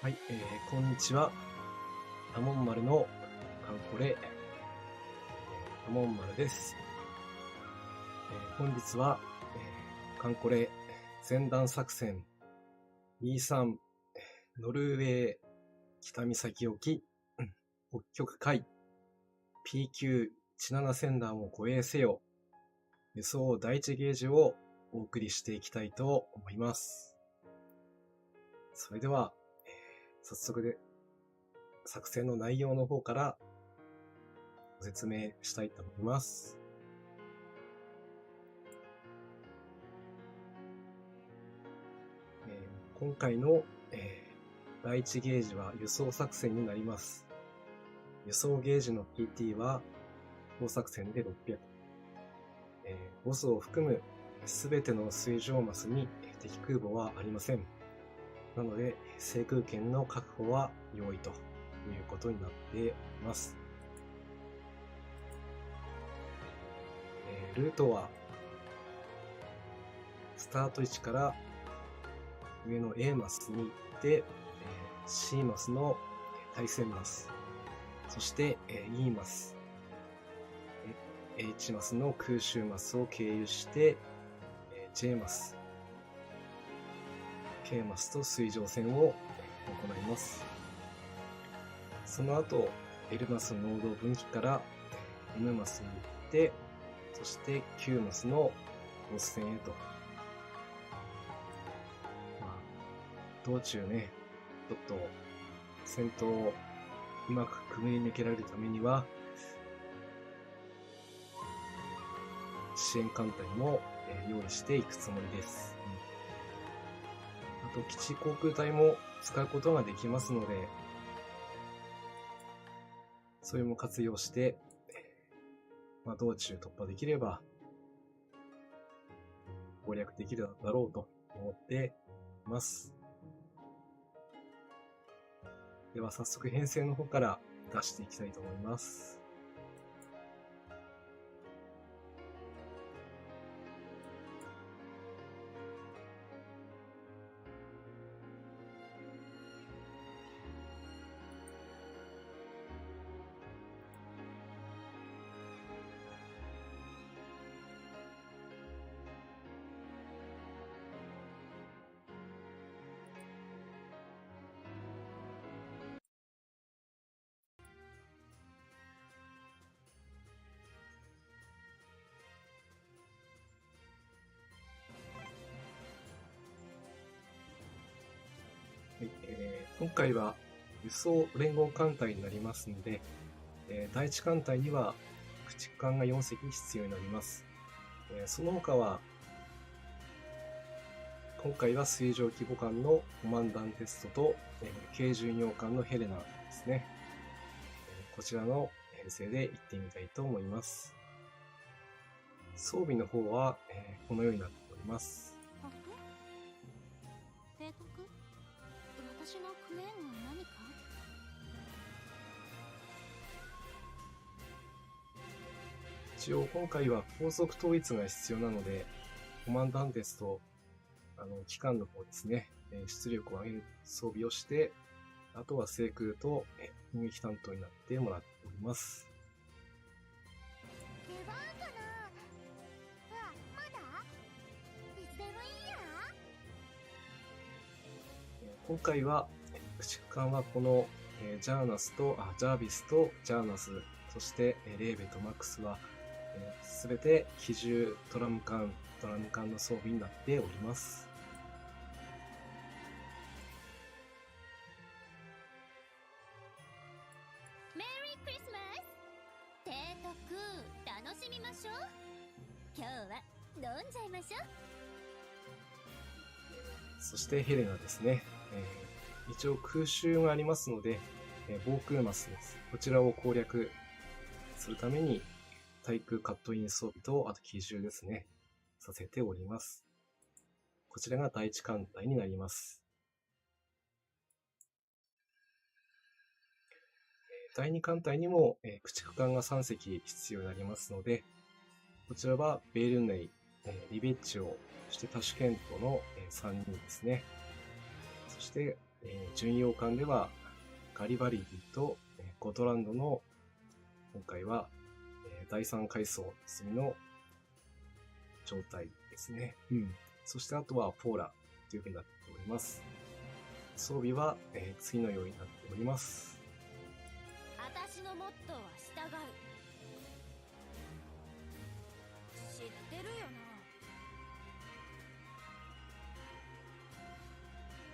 はい、こんにちは。多聞丸のカンコレ、多聞丸です。本日は、カンコレ前段作戦23ノルウェー北岬沖北極海 P 級地7船団を護衛せよ輸送第一ゲージをお送りしていきたいと思います。それでは、早速で作戦の内容の方からご説明したいと思います。今回の、第1ゲージは輸送作戦になります。輸送ゲージの PT は当作戦で600、ボスを含むすべての水上マスに敵空母はありません。なので制空権の確保は容易ということになっています。ルートはスタート位置から上の A マスに行って C マスの対戦マス、そして E マス、H マスの空襲マスを経由して J マス、K マスと水上戦を行います。その後 L マスの農道分岐から M マスに行って、そして Q マスのボス戦へと。道中ね、ちょっと戦闘をうまくくぐり抜けられるためには、支援艦隊も用意していくつもりです。あと基地航空隊も使うことができますので、それも活用して、道中突破できれば攻略できるだろうと思っています。では早速編成の方から出していきたいと思います。はい、今回は輸送連合艦隊になりますので、第一艦隊には駆逐艦が4隻必要になります。その他は今回は水上規模艦のコマンダンテストと、軽巡洋艦のヘレナですね。こちらの編成で行ってみたいと思います。装備の方は、このようになっております。提督？私のクレーンが何か？一応今回は高速統一が必要なので、コマンダンテスト機関の方ですね、出力を上げる装備をして、あとは制空と攻撃担当になってもらっております。出番かな？まだ？いつでもいいや。今回は駆逐艦はこのジャービスとジャーナス、そしてレーベとマックスはすべて機銃ドラム艦の装備になっております。メリークリスマス！提督、楽しみましょう。今日は飲んじゃいましょう。そしてヘレナですね。一応空襲がありますので、防空マスです。こちらを攻略するために対空カットイン装備と、あと機銃ですね、させております。こちらが第一艦隊になります。第二艦隊にも、駆逐艦が3隻必要になりますので、こちらはベールネイ、リベッチオ、そしてタシュケントの3人ですね。そして巡洋艦ではガリバリディとゴトランドの今回は第3階層積みの状態ですね。そしてあとはポーラという風になっております。装備は次のようになっております。私のモットーは従う。知ってるよ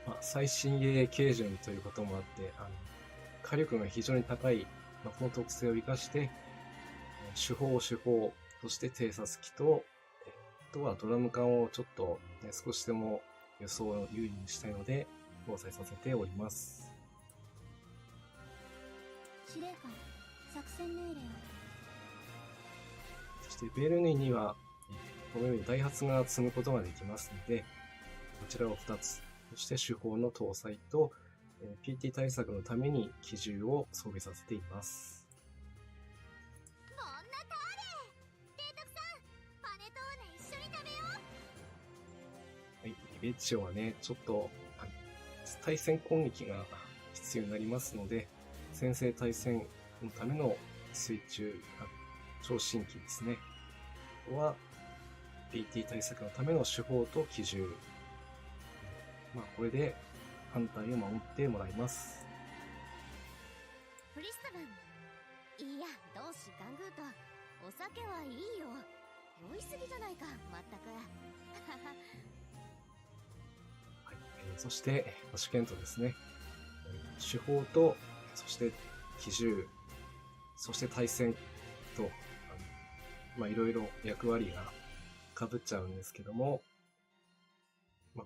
な。最新鋭軽巡ということもあって、火力が非常に高い、この特性を生かして、主砲として偵察機と、あとはドラム缶をちょっと、少しでも予想を有利にしたいので搭載させております。司令官、作戦命令を。そしてベルニにはこのようにダイハツが積むことができますので、こちらを2つ、そして主砲の搭載と PT 対策のために機銃を装備させています。ベッチオはね、ちょっと対戦攻撃が必要になりますので、先制対戦のための水中超新機ですね。あとは PT 対策のための手法と機銃。これで反対を守ってもらいます。プリストマン、いや、同志ガングーとお酒はいいよ。酔いすぎじゃないか、まったく。そして主剣とですね、手法と、そして機銃、そして対戦と、いろいろ役割が被っちゃうんですけども、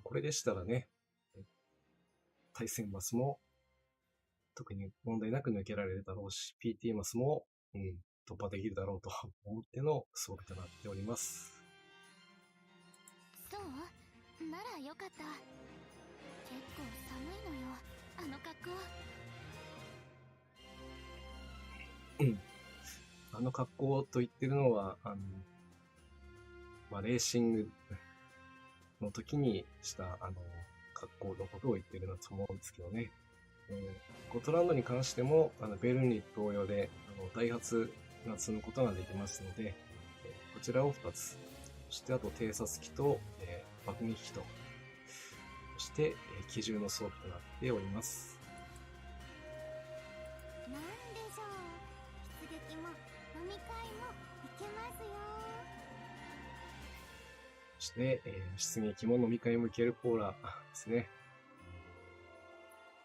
これでしたらね、対戦マスも特に問題なく抜けられるだろうし、PT マスも、突破できるだろうと思っての装備となっております。そう？ならよかった。結構寒いのよ、あの格好。あの格好と言ってるのは、レーシングの時にした格好のことを言ってるなと思うんですけどね。ゴトランドに関してもベルニ同様でダイハツが積むことができますので、こちらを2つ、そしてあと偵察機と、爆撃機と、そして機銃の装備となっております。なんでしょう、出撃も飲み会も行けますよ。そして、出撃も飲み会も行けるポーラですね。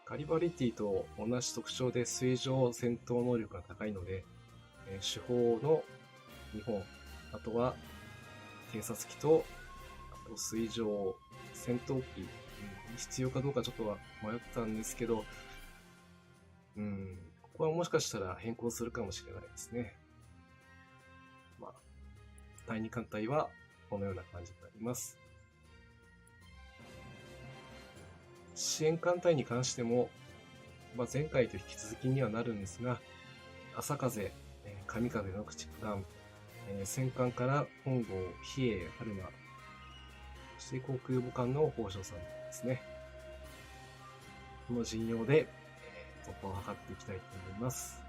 ガリバリティと同じ特徴で水上戦闘能力が高いので、手法の2本、あとは偵察機と、あと水上戦闘機、必要かどうかちょっとは迷ったんですけど、ここはもしかしたら変更するかもしれないですね。第2艦隊はこのような感じになります。支援艦隊に関しても、前回と引き続きにはなるんですが、朝風、神風の駆逐艦、戦艦から本郷、比叡、春馬、そして航空母艦の宝生さんですね。この陣容で突破を図っていきたいと思います。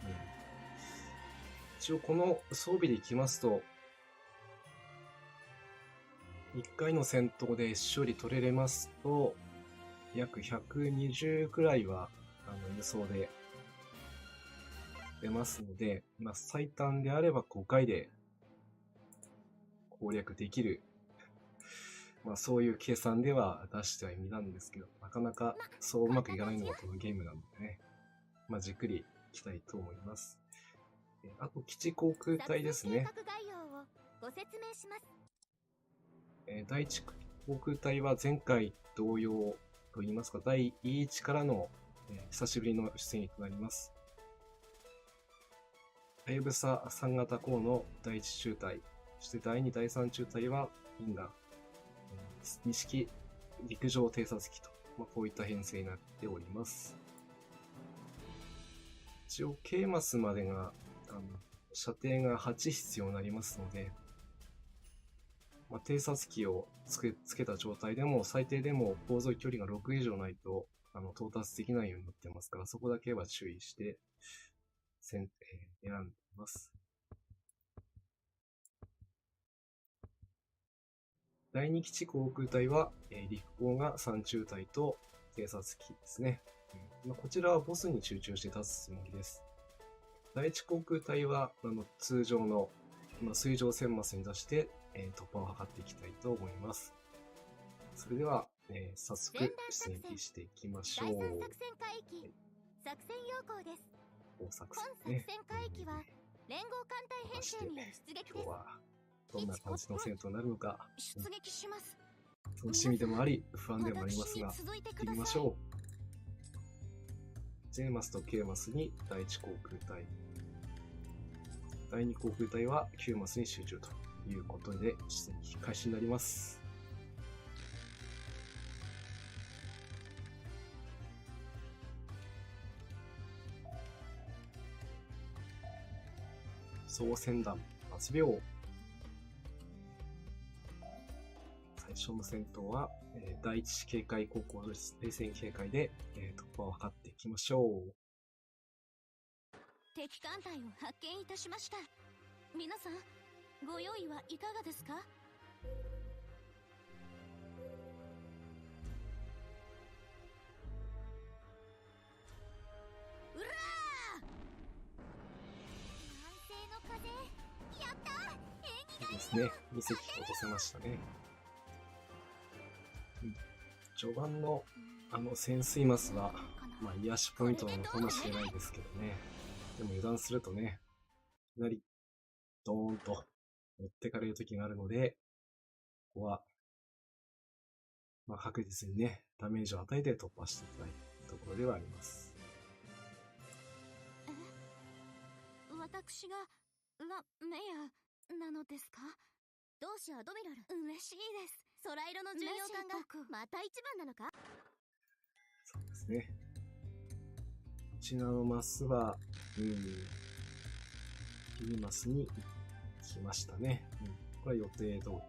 一応この装備でいきますと、1回の戦闘で1勝利取れますと、約120くらいは輸送で出ますので、最短であれば5回で攻略できる、そういう計算では出しては意味なんですけど、なかなかそううまくいかないのがこのゲームなのでね、じっくりいきたいと思います。あと基地航空隊ですね。第一航空隊は前回同様といいますか、第1からの、久しぶりの出演となります。はやぶさ3型鋼の第1中隊、そして第2、第3中隊は因果、錦陸上偵察機と、こういった編成になっております。一応、K マスまでが射程が8必要になりますので、偵察機をつけた状態でも最低でも航続距離が6以上ないと到達できないようになってますから、そこだけは注意して、選んでいます。第2基地航空隊は、陸港が3中隊と偵察機ですね。こちらはボスに集中して立つつもりです。第1航空隊は通常の水上戦マスに出して、突破を図っていきたいと思います。それでは、早速出撃していきましょう。第3作戦海域、作戦要項です。本作戦海域は連合艦隊編成による出撃です。今日はどんな感じの戦闘になるのか、出撃します。楽しみでもあり不安でもありますが、行ってみましょう。J マスと K マスに第1航空隊、第2航空隊は9マスに集中ということで出撃開始になります。総船団8秒。最初の戦闘は、第一警戒航行冷戦警戒で、突破を図っていきましょう。敵艦隊を発見いたしました。皆さん、ご用意はいかがですか？うらー！南西の風、やったー！縁起がいいですね。2隻落とせましたね。序盤の潜水マスは、癒しポイントなのかもしれないですけどね。でも油断するとね、いきなりドーンと持ってかれる時があるので、ここは、確実にね、ダメージを与えて突破していきたいところではあります。私がメアなのですか？同志アドミラル、嬉しいです。空色の巡洋艦がまた一番なのか？そうですね。こちらのマスは、B マスに来ましたね。これは予定通りと。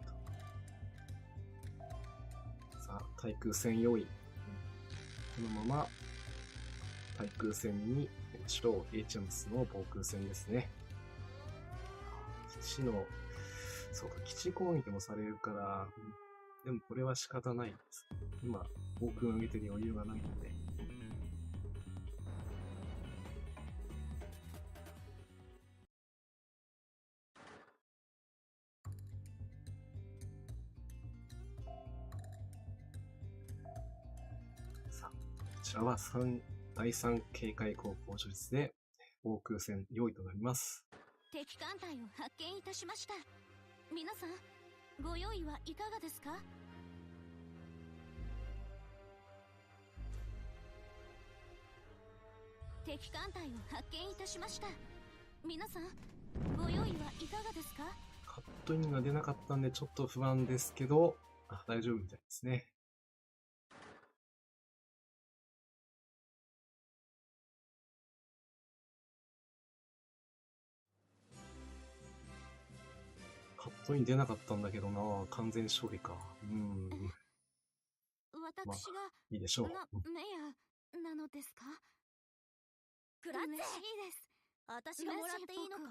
さあ、対空戦用意。このまま対空戦に行きましょう。H マスの防空戦ですね。基地の、そうか、基地攻撃もされるから、でもこれは仕方ないです。今、防空を上げてる余裕がないので。さあ、こちらは第3警戒航行処理で防空戦用意となります。敵艦隊を発見いたしました。皆さん、ご用意はいかがですか？敵艦隊を発見いたしました。皆さん、ご用意はいかがですか？カットインが出なかったんでちょっと不安ですけど、大丈夫みたいですね。カットイン出なかったんだけどな、完全勝利か。私が、いいでしょう。メアなのですか？グラッツェ！嬉しいです。私がもらっていいのか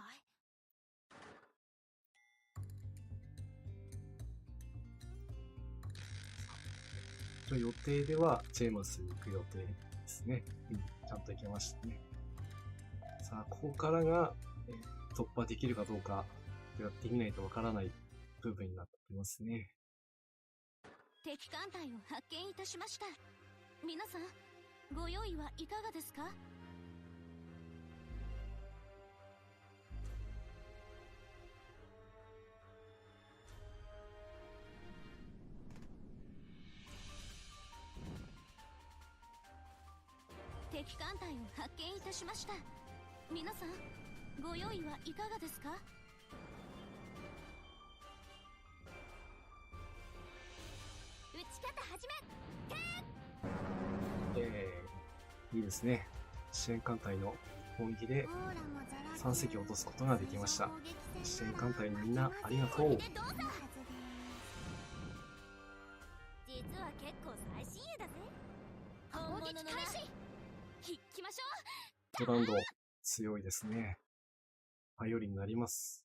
い？予定ではジェーマスに行く予定ですね。ちゃんと行けましたね。さあ、ここからが、突破できるかどうか、やってみないとわからない部分になっていますね。敵艦隊を発見いたしました。皆さん、ご用意はいかがですか？敵艦隊を発見いたしました。皆さん、ご用意はいかがですか？撃ち方始め！いいですね。支援艦隊の攻撃で3隻落とすことができました。支援艦隊のみんなありがとう。実は結構最新鋭だぜ。攻撃開始。行きましょドランド強いですね。頼りになります。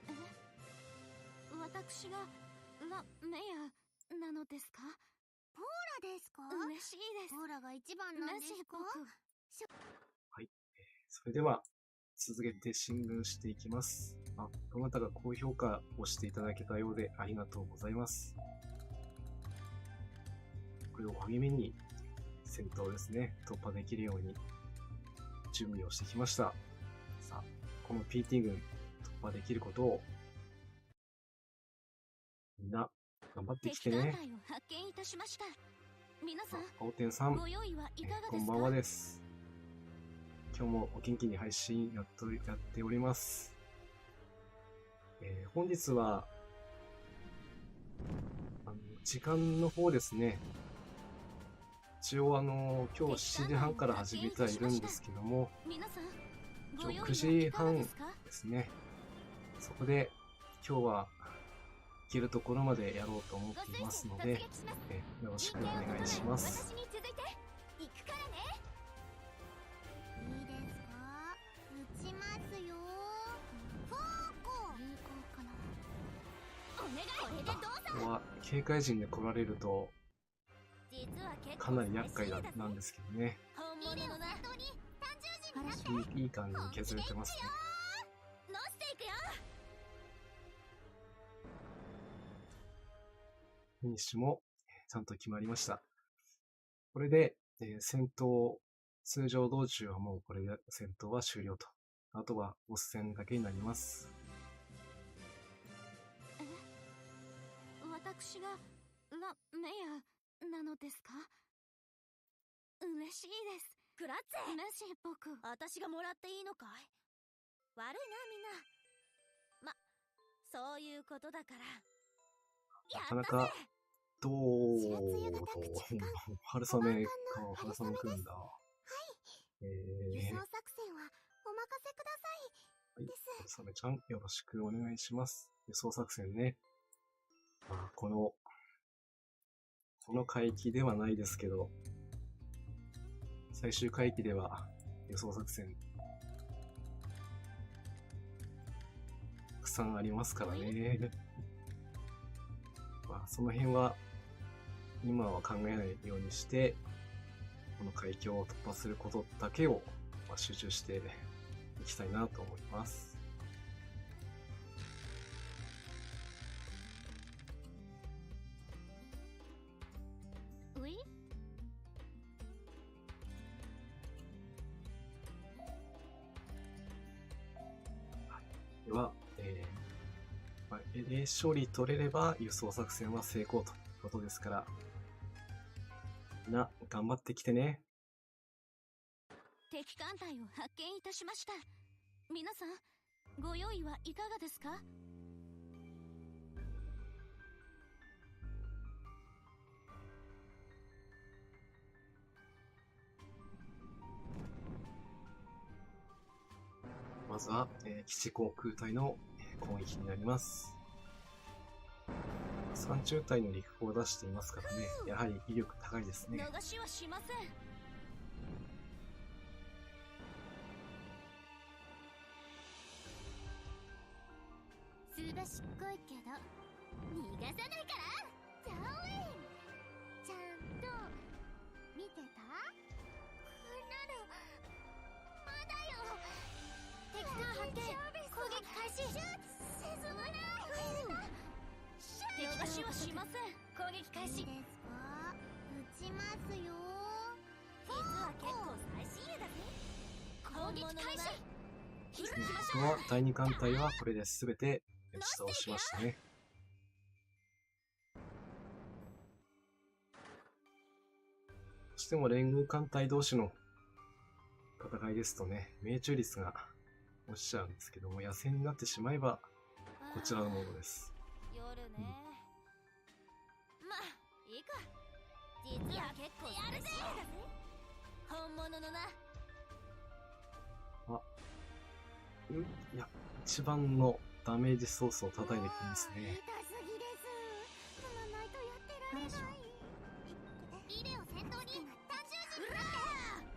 う。私がメアなのですか？ポーラですか？嬉しいです。ポーラが一番なんですか？はい。それでは、続けて進軍していきます。どなたが高評価をしていただけたようでありがとうございます。これを励みに、戦闘ですね、突破できるように準備をしてきました。さあ、この PT 軍突破できることを、みんな頑張ってきてね。青天さん、こんばんはです。今日もお元気に配信やっております。本日は時間の方ですね。一応今日7時半から始めてはいるんですけども、9時半ですね。そこで今日は行けるところまでやろうと思っていますので、よろしくお願いします。ここは警戒陣で来られるとかなり厄介なんですけどね。いい感じに削れてますね。フィニッシュもちゃんと決まりました。これで、戦闘、通常道中はもうこれで戦闘は終了と。あとはボス戦だけになります。私がメアなのですか？嬉しいです。グラッツェ。メシ僕、私がもらっていいのかい？悪いなみんな。そういうことだから。なかなかどう春雨か春雨くんだ。はい。輸送作戦はお任せください。はい。春雨ちゃんよろしくお願いします。輸送作戦ね。この海域ではないですけど、最終海域では輸送作戦たくさんありますからね。その辺は今は考えないようにして、この海峡を突破することだけを集中していきたいなと思います。では、勝利取れれば輸送作戦は成功ということですから、みんな頑張ってきてね。敵艦隊を発見いたしました。皆さん、ご用意はいかがですか？まずは、基地航空隊の攻撃になります。3中隊の陸砲を出していますからね、やはり威力高いですね。逃しはしません。すばしっこいけど逃がさないから。ダーウィンちゃんと見てた？こんなのまだよ。敵艦発見。攻撃開始。沈まない。逃しはしません。攻撃開始。いいですか？撃ちますよ。実は結構最新鋭だぜ。攻撃開始。あとは第2艦隊はこれで全て打ち倒しましたね。どうしても連合艦隊同士の戦いですとね、命中率が落ちちゃうんですけども、野戦になってしまえばこちらのものです。夜ね。まあいいか。実は結構やるぜ。本物のな。いや、一番のダメージソースを叩いていくんですね。痛すぎです。踏まないとやってられない。リレを先頭に単純時になって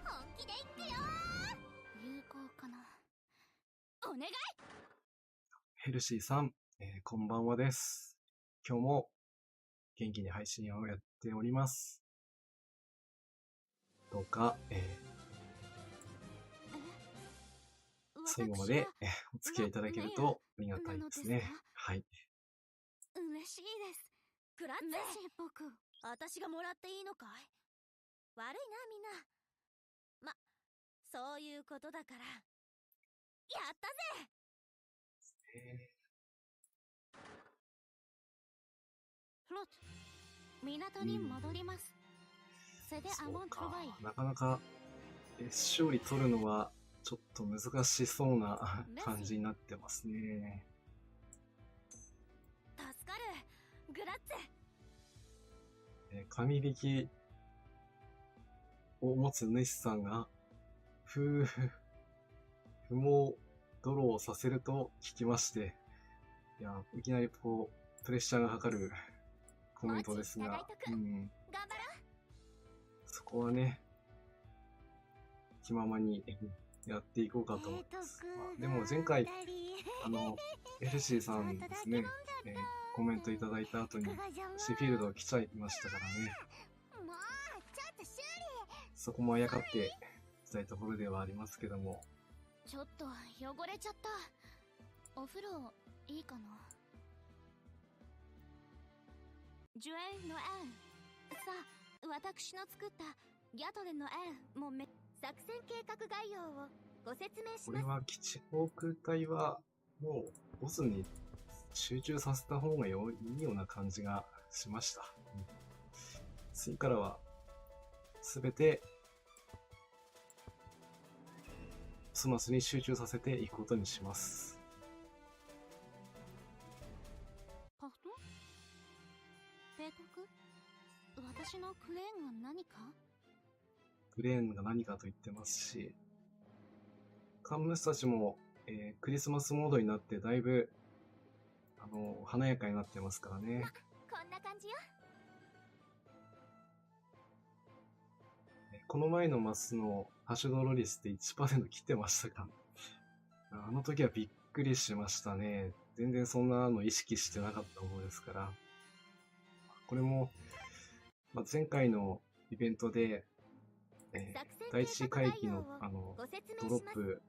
本気でいくよ。有効かな。お願い。ヘルシーさん、こんばんはです。今日も元気に配信をやっております。どうか、最後までお付き合いいただけるとありがたいですね。はい。嬉しいです。グラッツェ僕、私がもらっていいのかい？悪いなみんな。ま、そういうことだから。やったぜ！フロット、港に戻ります。そうか、なかなか勝利取るのはちょっと難しそうな感じになってますね。助かる、グラッツェ。神引きを持つ主さんが不毛ドローをさせると聞きまして、いや、いきなりこうプレッシャーがかかるコメントですが、そこはね、気ままにやっていこうかと思います。でも前回、エルシーさんですね、コメントいただいた後にシーフィールド来ちゃいましたからね。そこもあやかっていきたいところではありますけども。ちょっと汚れちゃった。お風呂いいかな。ジュエンの L。さあ、私の作ったギャトレンの L も作戦計画概要をご説明します。これは基地航空隊はもうボスに集中させた方がいいような感じがしました。次からは全てスマスに集中させていくことにします。パフト？提督？私のクレーンが何か？クレーンが何かと言ってますし、カンムスたちも、クリスマスモードになってだいぶ華やかになってますからね。こんな感じよ。この前のマスのハッシュドロリスって 1% 切ってましたか？あの時はびっくりしましたね。全然そんなの意識してなかったものですから。これも、前回のイベントで、第一回帰のドロップ、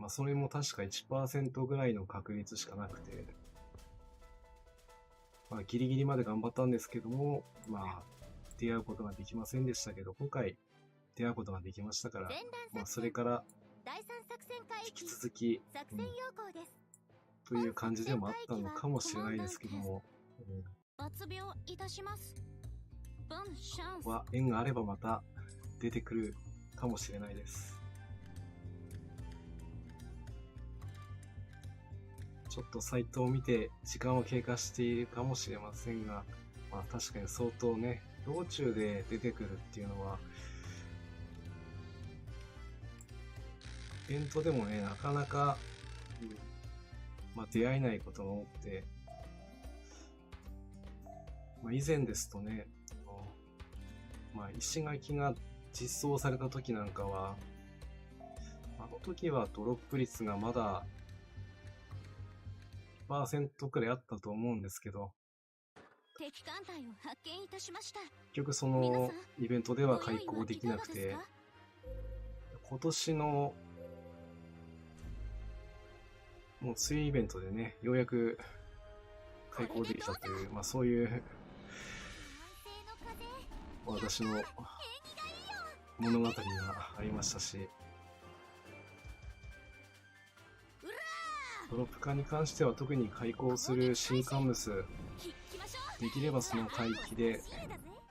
それも確か 1% ぐらいの確率しかなくて、ギリギリまで頑張ったんですけども、出会うことができませんでしたけど、今回出会うことができましたから、それから引き続き、という感じでもあったのかもしれないですけども、縁があればまた出てくるかもしれないです。ちょっとサイトを見て時間を経過しているかもしれませんが、確かに相当ね、道中で出てくるっていうのは、イベントでもね、なかなか、出会えないことが多くて、以前ですとね、石垣が実装された時なんかは、あの時はドロップ率がまだ 1% くらいあったと思うんですけど、敵艦隊を発見いたしました。結局そのイベントでは開港できなくて、今年のもう梅雨イベントでね、ようやく開港できたという、そういう私の物語がありましたし、ドロップ艦に関しては特に開港する新カンムス、できればその海域で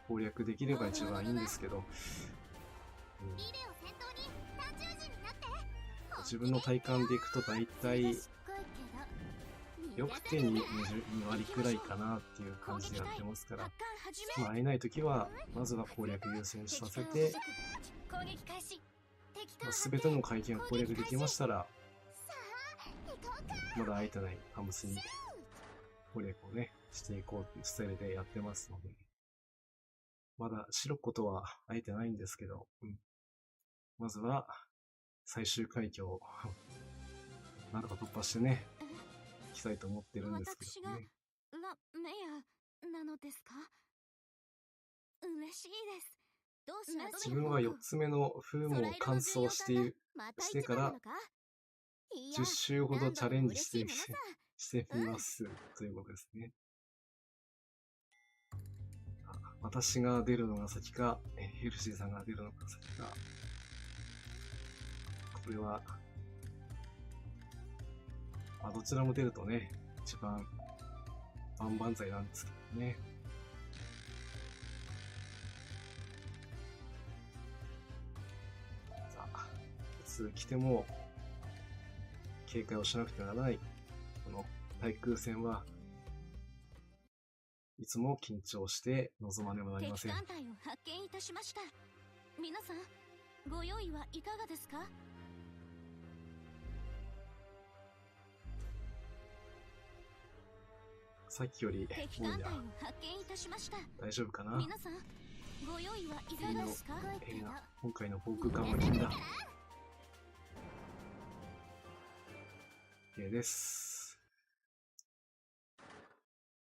攻略できれば一番いいんですけど、自分の体感でいくと大体よくて2割くらいかなっていう感じでやってますから、会えないときはまずは攻略優先させて、全ての海域が攻略できましたらまだ会えてないハムスに攻略をね、していこうっていうスタイルでやってますので、まだシロッコとは会えてないんですけど、まずは最終海峡をなんとか突破してね、行きたいと思ってるんですけどね。私がメヤなのですか？嬉しいです。どうし自分は4つ目のフームを完走してから10周ほどチャレンジしてみますということですね。私が出るのが先か、ヘルシーさんが出るのが先か。これは、どちらも出るとね、一番万々歳なんですけどね。さあ、いつ来ても警戒をしなくてはならない、この対空戦はいつも緊張して臨まねばなりません。敵艦隊を発見いたしました。皆さん、ご用意はいかがですか？さっきより敵艦隊を発見いたしました。大丈夫かな？皆さん、ご用意はいかがですか？今回の航空艦は銀だ。OK です。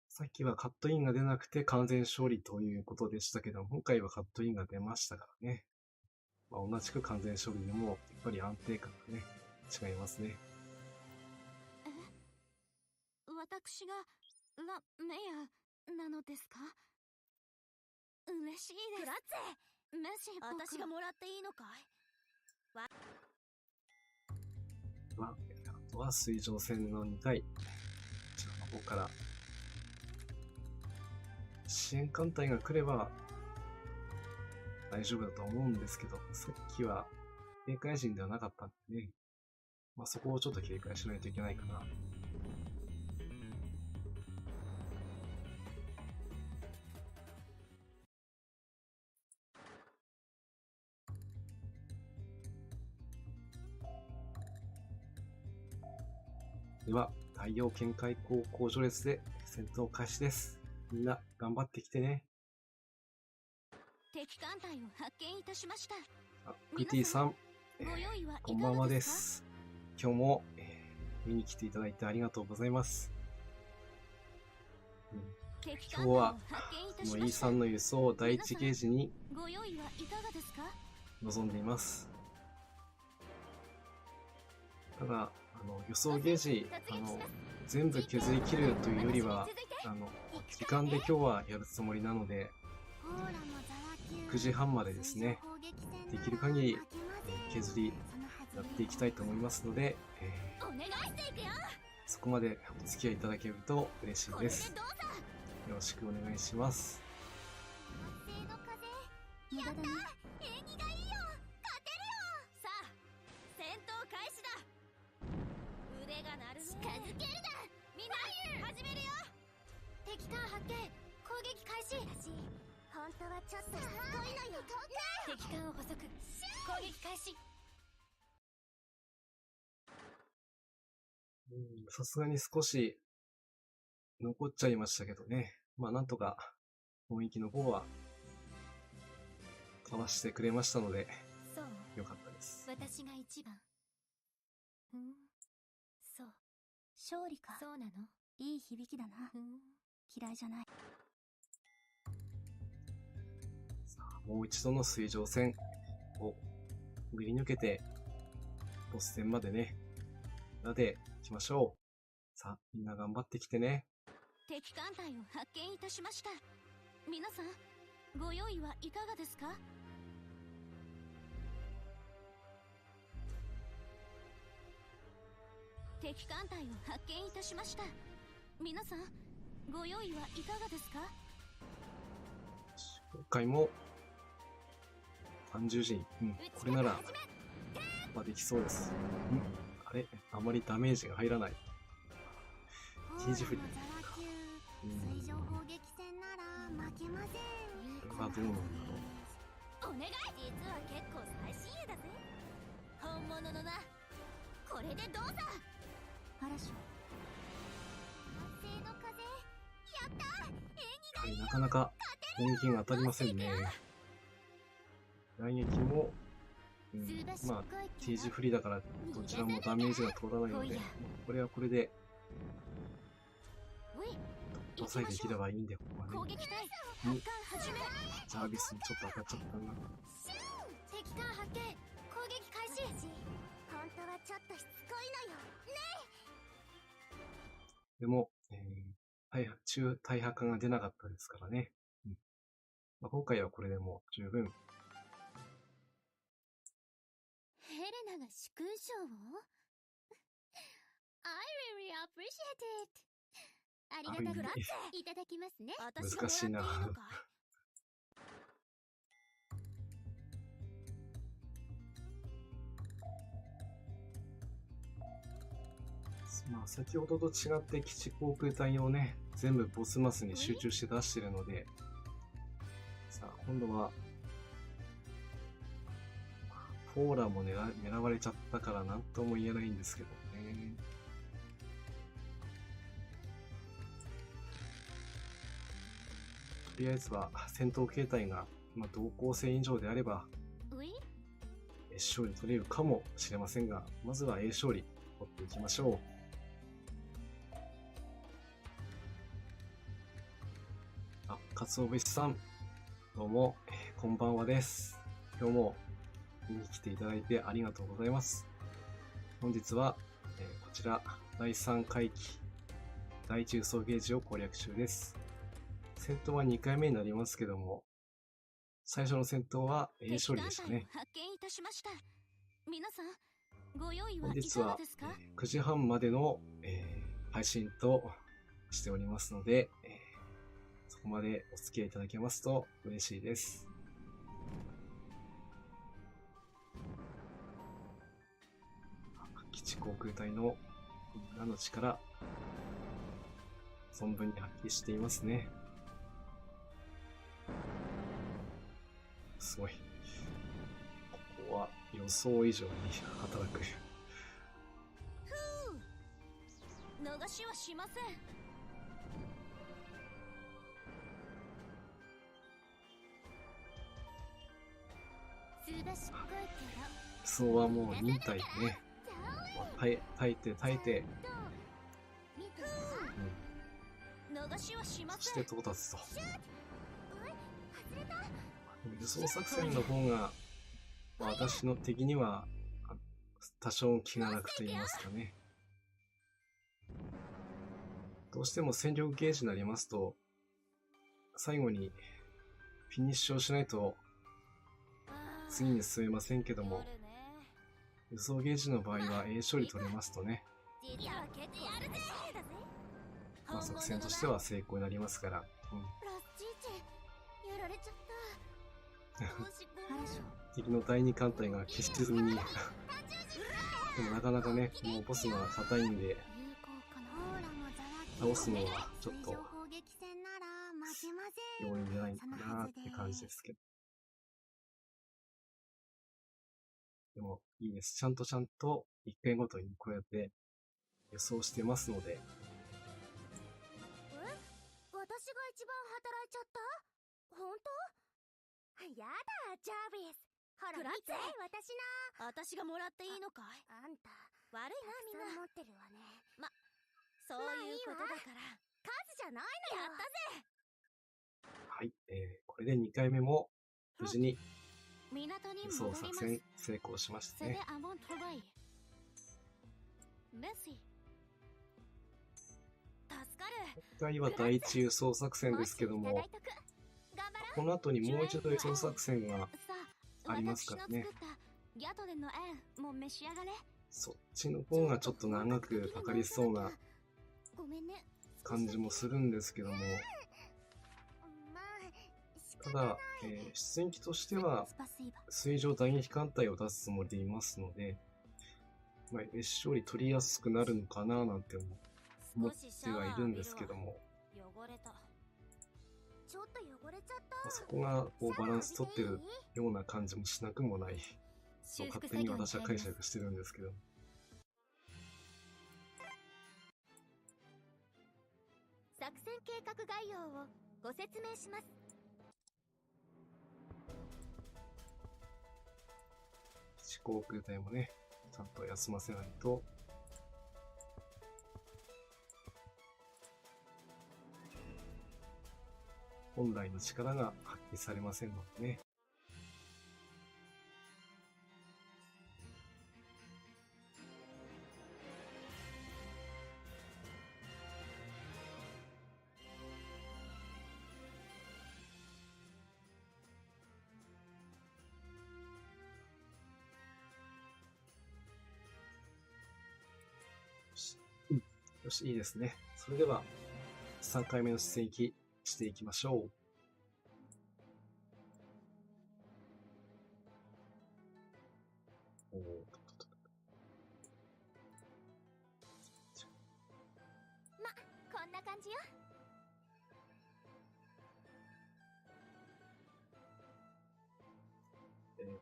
さっきはカットインが出なくて完全勝利ということでしたけど、今回はカットインが出ましたからね。同じく完全勝利でも、やっぱり安定感がね、違いますね。私がメヤなのですか？嬉しいです。クラッツェ、メシ私がもらっていいのかい？あとは水上戦の2回、こちらの方から支援艦隊が来れば大丈夫だと思うんですけど、さっきは警戒陣ではなかったんでね、そこをちょっと警戒しないといけないかな。では、太陽圏海溝工序列で戦闘開始です。みんな頑張ってきてね。敵艦隊を発見いたしました。PT さん、こんばんはです。今日も、見に来ていただいてありがとうございます。今日はこの E3 の輸送第1ゲージに臨んでいます。ただ輸送ゲージ全部削り切るというよりは時間で今日はやるつもりなので、9時半までですね、できる限り削りやっていきたいと思いますので、そこまでお付き合いいただけると嬉しいです。よろしくお願いします。やった！縁起がいいよ！勝てるよ！さあ、戦闘開始だ！腕が鳴るね。近づけるな！みんな、始めるよ！敵艦発見！攻撃開始！本当はちょっとしつこいのよ。敵艦を捕捉！攻撃開始！さすがに少し残っちゃいましたけどね。なんとか雰囲気の方はかわしてくれましたので、よかったです。私が一番。そう。勝利か。そうなの？いい響きだな。嫌いじゃない。さあ、もう一度の水上戦をくぐり抜けて、ボス戦までね、みんなで行きましょう。さあ、みんな頑張ってきてね。敵艦隊を発見いたしました。皆さん、ご用意はいかがですか？敵艦隊を発見いたしました。皆さん、ご用意はいかがですか？今回も30時、これならできそうです。あれ、あまりダメージが入らない。T字振り。水上砲撃戦なら負けません。これはどうなんだろう。お願い。実は結構最新鋭だぜ。本物のな。これでどうだ。嵐、かなか攻撃が当たりませんね。雷撃も、まあ、T 字不利だからどちらもダメージが通らないので、これはこれで突破さえできればいいんで、ここはね。ジャービスにちょっと当たっちゃったな。敵艦発見、攻撃開始。本当はちょっとしつこいのよね。でも、中大破化が出なかったですからね。まあ、今回はこれでも十分。ヘレナが殊勲賞をI really appreciate it. ありがたくいただきますね。難しいな。まあ、先ほどと違って基地航空隊をね、全部ボスマスに集中して出してるので、さあ、今度は、フォーラも狙われちゃったから何とも言えないんですけどね。とりあえずは戦闘形態が、同行性以上であれば、勝利取れるかもしれませんが、まずは A 勝利取っていきましょう。かつお節さん、どうも、こんばんはです。今日も見に来ていただいてありがとうございます。本日は、こちら、第3回期、第1輸送ゲージを攻略中です。戦闘は2回目になりますけども、最初の戦闘は A 勝利でしたね。本日は9時半までの、配信としておりますので、そこまでお付き合いいただけますと嬉しいです。基地航空隊のみんなの力、存分に発揮していますね。すごい。ここは予想以上に働く。逃しはしません。そうはもう忍耐でね。耐えて、そして到達と。輸送作戦の方が、私の敵には多少気が楽と言いますかね。どうしても戦力ゲージになりますと、最後にフィニッシュをしないと次に進めませんけども、輸送ゲージの場合は A 勝利取れますとね、作戦としては成功になりますから、敵の第2艦隊が消し沈みにでもなかなかね、もうボスが硬いんで、倒すのはちょっと容易じゃないかなって感じですけど。でもいいです。ちゃんと1回ごとにこうやって予想してますので。私が一番働いちゃった？本当？やだ、ジャービス。ほら、見て、私がもらっていいのかい？あんた、悪いな、みんな。持ってるわね。そういうことだから。数じゃないのよ。やったぜ！はい、これで2回目も無事に輸送作戦成功しましたね。今回は第1輸送作戦ですけども、この後にもう一度輸送作戦がありますからね。そっちの方がちょっと長くかかりそうな感じもするんですけども、ただ、出演機としては水上打撃艦隊を出すつもりでいますので、勝利取りやすくなるのかななんて思ってはいるんですけども、そこがバランス取ってるような感じもしなくもないと勝手に私は解釈してるんですけど。作戦計画概要をご説明します。航空隊もね、ちゃんと休ませないと。本来の力が発揮されませんのでね。よし、いいですね。それでは、3回目の出撃していきましょう。こんな感じよ。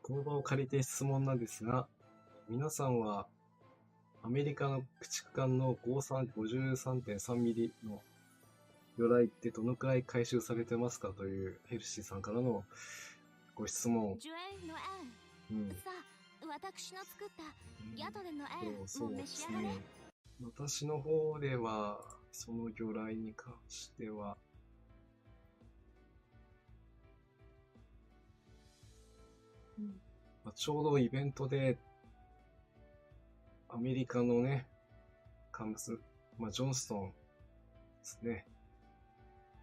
この場を借りて質問なんですが、皆さんはアメリカの駆逐艦の 53.3 ミリの魚雷ってどのくらい回収されてますかというヘルシーさんからのご質問。さあ、私の作ったギャトレのそうですね。私の方では、その魚雷に関しては、ちょうどイベントで、アメリカのね、艦物、ジョンストンですね、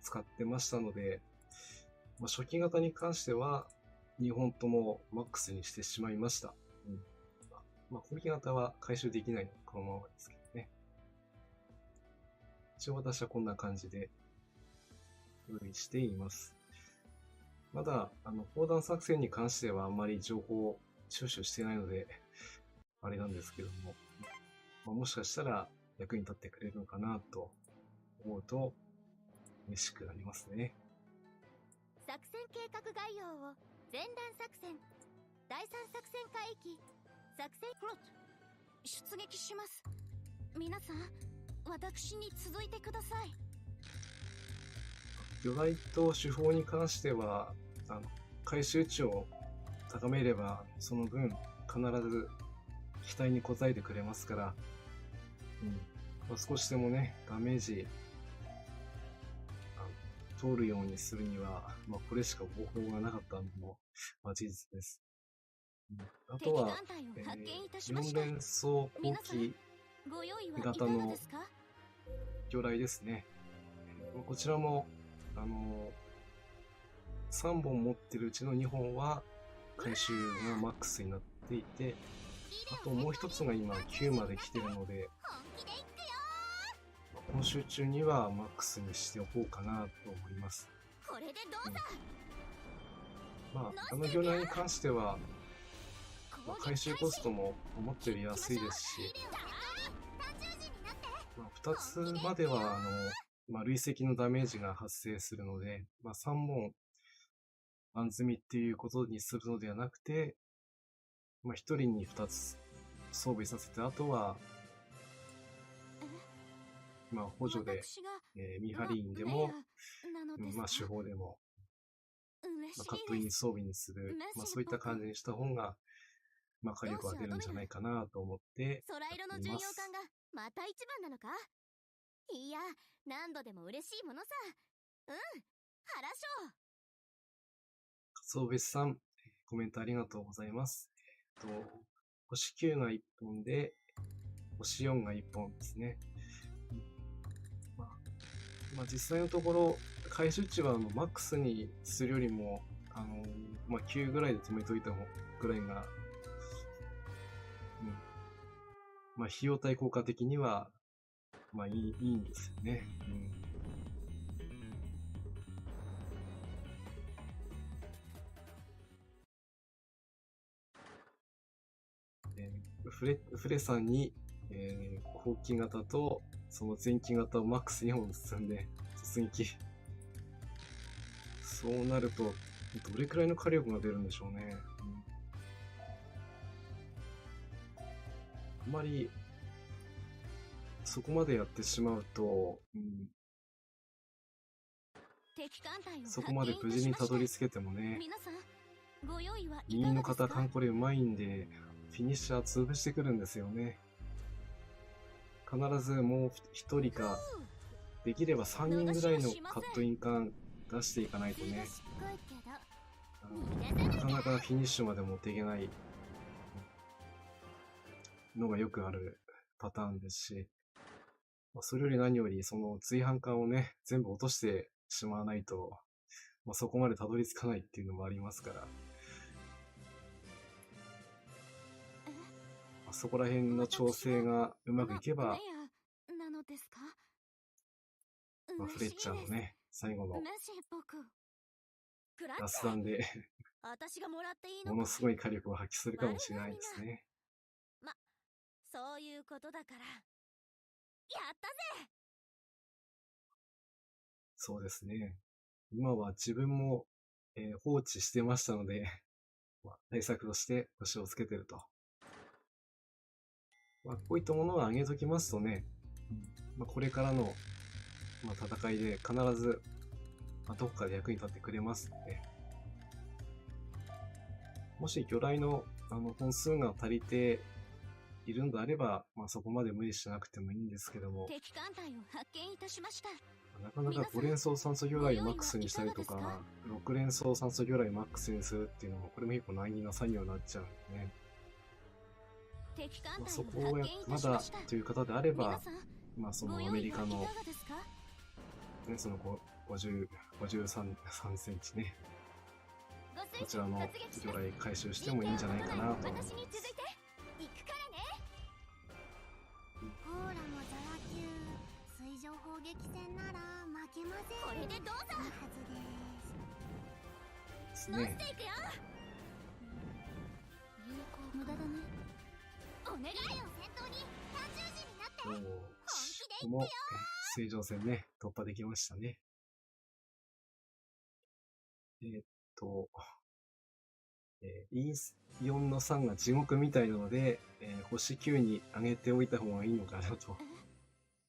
使ってましたので、初期型に関しては、2本ともマックスにしてしまいました。後期型は回収できないので、このままですけどね。一応私はこんな感じで用意しています。まだ、砲弾作戦に関してはあんまり情報を収集してないので、あれなんですけども、もしかしたら役に立ってくれるのかなと思うと嬉しくなりますね。作戦計画概要を前段作戦、第3作戦海域、作戦フロット、出撃します。皆さん、私に続いてください。魚雷と手法に関しては、回収値を高めれば、その分必ず期待に応えてくれますから、少しでもね、ダメージ通るようにするには、これしか方法がなかったのも、事実です。あとは、4連装後期型の魚雷ですね。こちらも、3本持ってるうちの2本は回収がマックスになっていて、あともう一つが今9まで来てるので、今週中にはマックスにしておこうかなと思います。魚雷に関しては、回収コストも思ったより安いですし、2つまでは累積のダメージが発生するので、3本安積みっていうことにするのではなくて、1人に2つ装備させて、あとは補助で、見張り員でも、手法でも、カットイン装備にする、そういった感じにした方が、火力は出るんじゃないかなと思ってやっています。空色の巡洋艦がまた一番なのか？いや、何度でも嬉しいものさ。原章。そうべしさん、コメントありがとうございます。星9が1本で、星4が1本ですね。実際のところ、回収値はマックスにするよりも、9ぐらいで止めといたぐらいが、費用対効果的には、いいんですよね。フレさんに、後期型とその前期型をマックス2本積んで突撃。そうなるとどれくらいの火力が出るんでしょうね。あまりそこまでやってしまうと、敵艦隊をそこまで無事にたどり着けてもね、皆さん、ご用意はいか右の方、がですか？カンコレうまいんで、フィニッシャー潰してくるんですよね。必ずもう一人か、できれば3人ぐらいのカットイン感出していかないとね、なかなかフィニッシュまで持っていけないのがよくあるパターンですし、それより何よりその追反感をね、全部落としてしまわないと、そこまでたどり着かないっていうのもありますから、そこら辺の調整がうまくいけば、なのですか？フレッチャーのね、最後のクラッラスダンで私がもらっていいのか？ものすごい火力を発揮するかもしれないですね。そういうことだから。やったぜ！そうですね。今は自分も、放置してましたので、対策として星をつけてると。こういったものを上げときますとね、これからの、戦いで必ず、どっかで役に立ってくれますので、もし魚雷の本数が足りているのであれば、そこまで無理しなくてもいいんですけども、敵艦隊を発見いたしました。なかなか5連装酸素魚雷をマックスにしたりとか、6連装酸素魚雷をマックスにするっていうのも、これも結構難儀な作業になっちゃうんでね。そこをまだという方であれば、そのアメリカの、ね、その53センチね、こちらの魚雷回収してもいいんじゃないかなと思います。コーラもザラ級水上砲撃戦なら負けません。これでどうぞ。いいはずですね。乗っていくよ。有効無駄だね。お願いよ、戦闘に単獣人になって本気で言ってよ。水上戦ね、突破できましたね。E4 の3が地獄みたいなので、星9に上げておいた方がいいのかなと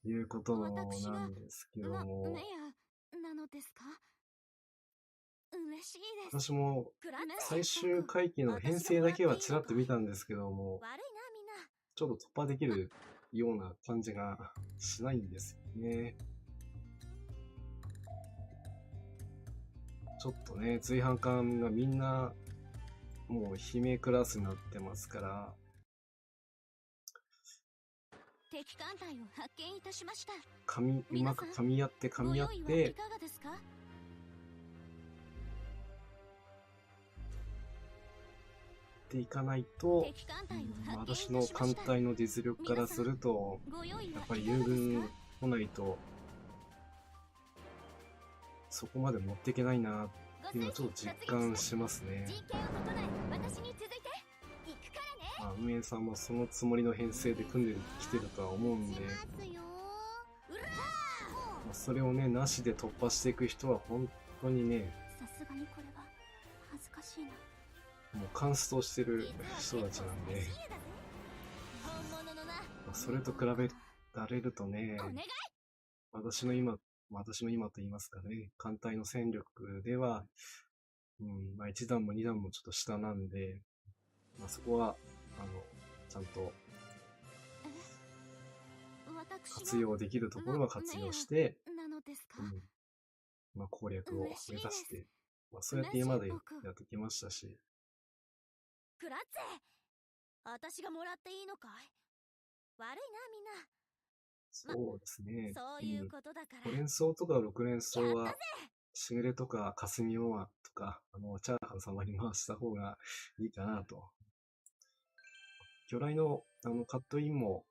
いうことなんですけども、なのですか？嬉しいです。私も最終回帰の編成だけはちらっと見たんですけども、ちょっと突破できるような感じがしないんですよね。ちょっとね、追反艦がみんなもう姫クラスになってますから、敵艦隊を発見いたしました。うまく噛み合って、っていかないと、私の艦隊の実力からすると、やっぱり友軍来ないと、そこまで持っていけないなっていうのはちょっと実感しますね。運営さんもそのつもりの編成で組んできてるとは思うんで、それをね、なしで突破していく人は本当にね、さすがにこれは恥ずかしいな。もうカンストしてる人たちなんで、それと比べられるとね、私の今と言いますかね、艦隊の戦力では、1段も2段もちょっと下なんで、そこは、ちゃんと、活用できるところは活用して、攻略を目指して、そうやって今までやってきましたし。クラッツェ、私がもらっていいのかい？悪いな、みんな。そうですね。そういうことだから。5連装とか6連装は、しぐれとか霞オアとか、チャーハン様に回した方がいいかなと。魚雷の、カットインも、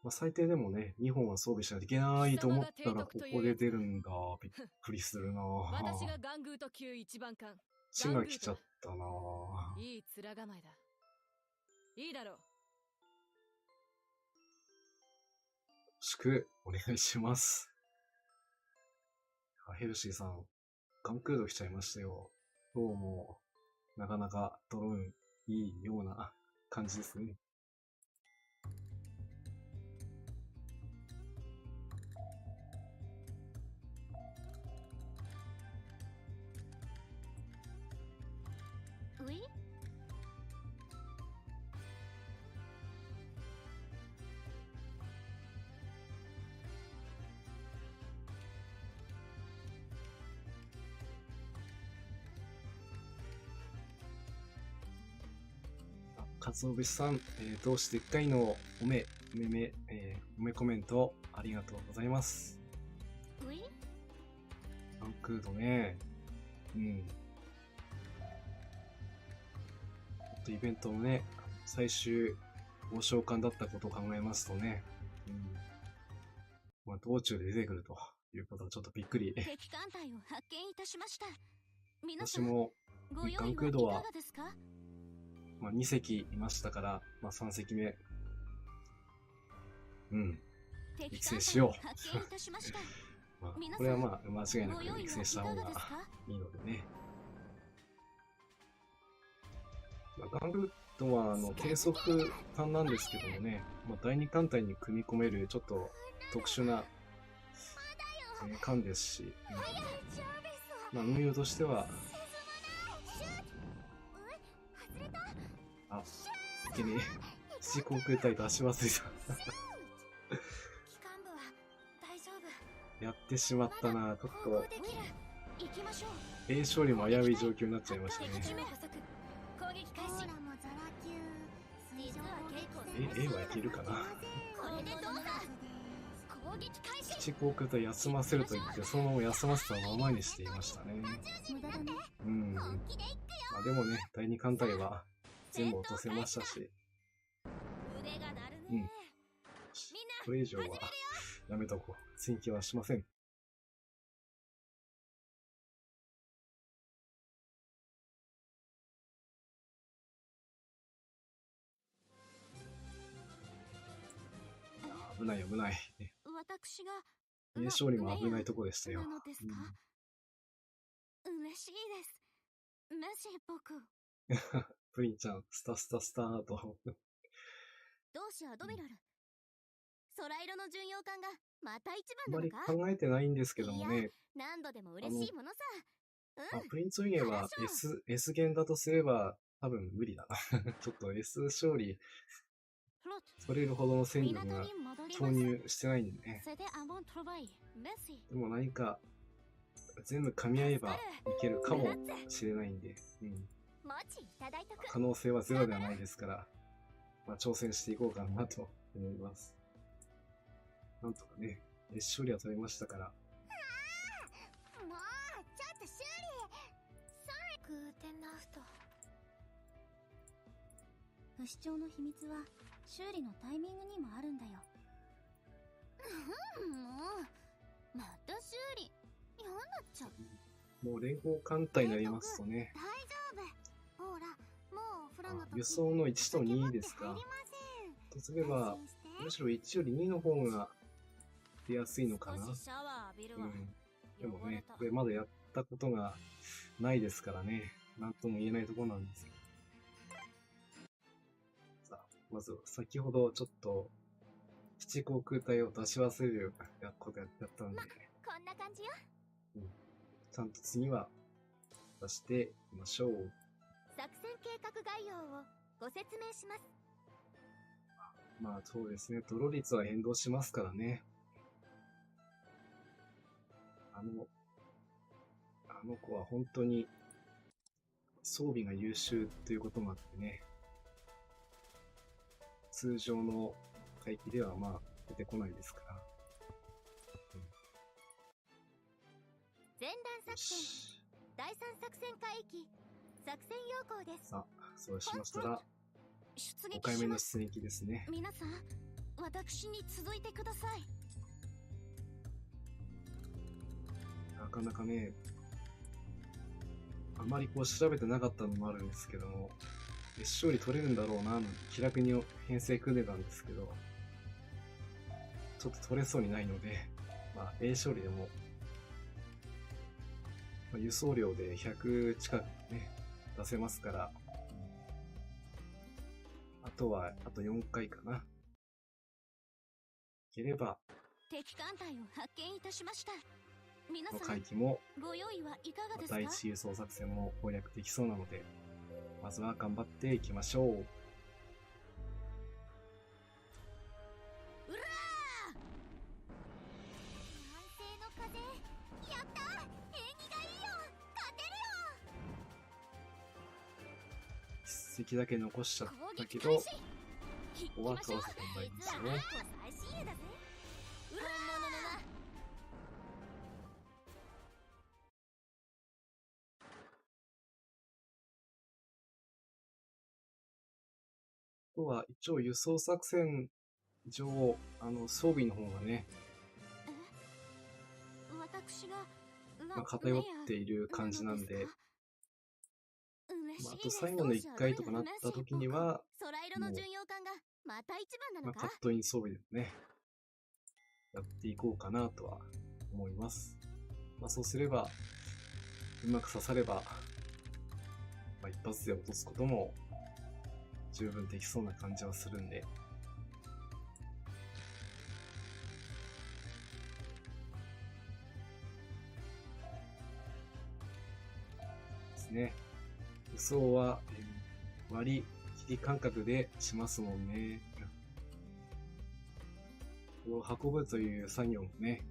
最低でもね、2本は装備しないといけないと思ったら、ここで出るんだ。びっくりするなぁ。私がガングート級一番艦。血が来ちゃったなぁ。いい面構えだ。いいだろう。よろしくお願いします。ヘルシーさん、ガンクード来ちゃいましたよ。どうも、なかなかドローンいいような感じですね。かつおぶしさん、どうして1回のおめコメントありがとうございます。ういランクードね。うん。イベントのね、最終ご召喚だったことを考えますとね、まあ、道中で出てくるということはちょっとびっくり。敵艦隊を発見いたしました。皆さん私もご用ガン意はいかクードはがですか？まあ、2隻いましたから、まあ、3隻目。敵育成しよう艦隊を発見いたしました。まあ、皆さんこれはまあ、間違いなくご用意育成した方がはいかがですか？いいのでね。まあ、ガンクードは低速艦なんですけどもね、まあ、第2艦隊に組み込めるちょっと特殊な、艦ですし、まあ、運用としては、あ、いけねえ。基地航空隊出し忘れた。機関部は大丈夫。やってしまったな。ちょっ縫合と、できる。行きましょう。 A 勝利も危うい状況になっちゃいましたね。敵地目補足。攻撃開始。実は結構 A はいけるかな。これでどうだ。攻撃開始。基地航空隊休ませると言って、そのまま休ませたままにしていましたね。無駄だね。まあでもね、第2艦隊は全部落とせましたし、腕が鳴るうんね。これ以上はやめとこう。追記はしません。危ない危ない。私が A 勝利も危ないとこでしたよ。なのですか？嬉しいです。メシ僕。プリンちゃん、スタスタスターと。同志アドミラル。空色の巡洋艦がまた一あまり番なのか？考えてないんですけどもね、何度でも嬉しいものさ。プリンツウイゲンは S 弦だとすれば多分無理だな。ちょっと S 勝利フロッ取れるほどの戦力港がに戻ります。投入してないんでね。セデアモントロバイメシ。でも何か全部噛み合えばいけるかもしれないんで、マジいただいとく。可能性はゼロではないですから、まあ、挑戦していこうかなと思います。なんとかね、S 勝利は取れましたから。もうちょっと修理。グーテンナフト。不死鳥の秘密は修理のタイミングにもあるんだよ。もうまた修理嫌になっちゃう。もう連合艦隊になりますとね、大丈夫。ほらもうフラの時輸送の1と2ですか。とすれば、むしろ1より2の方が出やすいのかな。シャワー浴びるわ。でもね、これまだやったことがないですからね、なんとも言えないところなんですけど。さあ、まず先ほどちょっと、基地航空隊を出し忘れることやったんで、こんな感じよ。ちゃんと次は出していきましょう。作戦計画概要をご説明します。まあそうですね、ドロ率は変動しますからね。あの子は本当に装備が優秀ということもあってね、通常の海域ではまあ出てこないですから。前段作戦第3作戦海域作戦要項です。さあ、そうしましたら、出撃5回目のします。出撃ですね。皆さん私に続いてください。なかなかね、あまりこう調べてなかったのもあるんですけども、勝利取れるんだろうな、なんて気楽に編成組んでたんですけど、ちょっと取れそうにないので、まあ A 勝利でも、まあ、輸送量で100近くね、出せますから、あと4回かな。いければ、敵艦隊を発見いたしました。皆このさん海域もご用意はいかがですか？第一輸送作戦も攻略できそうなので、まずは頑張っていきましょう。うらー！南西の風、やったー！縁起がいいよ！勝てるよ！実績だけ残しちゃったけど、ここは買わせてもらいますよ。最新鋭だぜ。本物のな。あとは一応輸送作戦上、装備の方がね、私が偏っている感じなんで、あと最後の1回とかなった時には、空色の巡洋艦がまた一番なのか。カットイン装備でね、やっていこうかなとは思います。そうすれば、うまく刺されば、一発で落とすことも十分できそうな感じはするんで、ですね。輸送は割り切り感覚でしますもんね。これを運ぶという作業もね、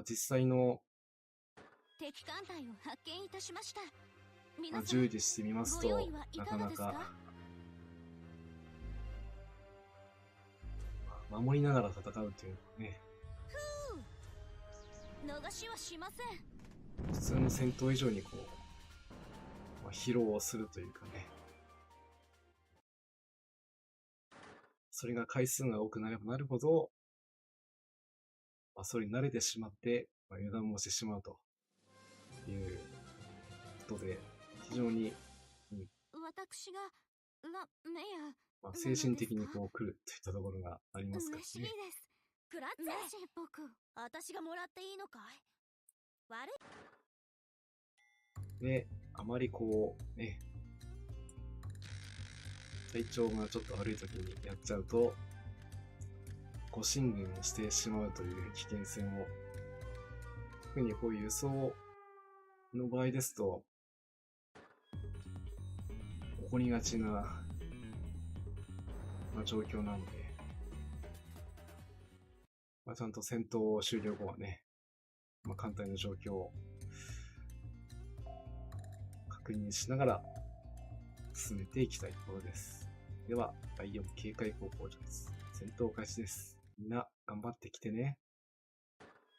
実際の、敵艦隊を発見いたしました。皆さん従事してみますとご用意はいなかがですか？かなか守りながら戦うというのはね、逃しはしません。普通の戦闘以上にこう、疲労をするというかね、それが回数が多くなればなるほど、それに慣れてしまって、油断もしてしまうということで、非常に、私がメア精神的にこう来るといったところがありますから嬉しいでね。す。クラッツェ僕、私がもらっていいのかい？悪い。で、あまりこうね、体調がちょっと悪い時にやっちゃうと、誤進軍してしまうという危険性も、特にこういう輸送の場合ですと、起こりがちな、状況なので、ちゃんと戦闘終了後はね、艦隊の状況を確認しながら進めていきたいところです。では、第4警戒航行所です。戦闘開始です。みんな頑張ってきてね。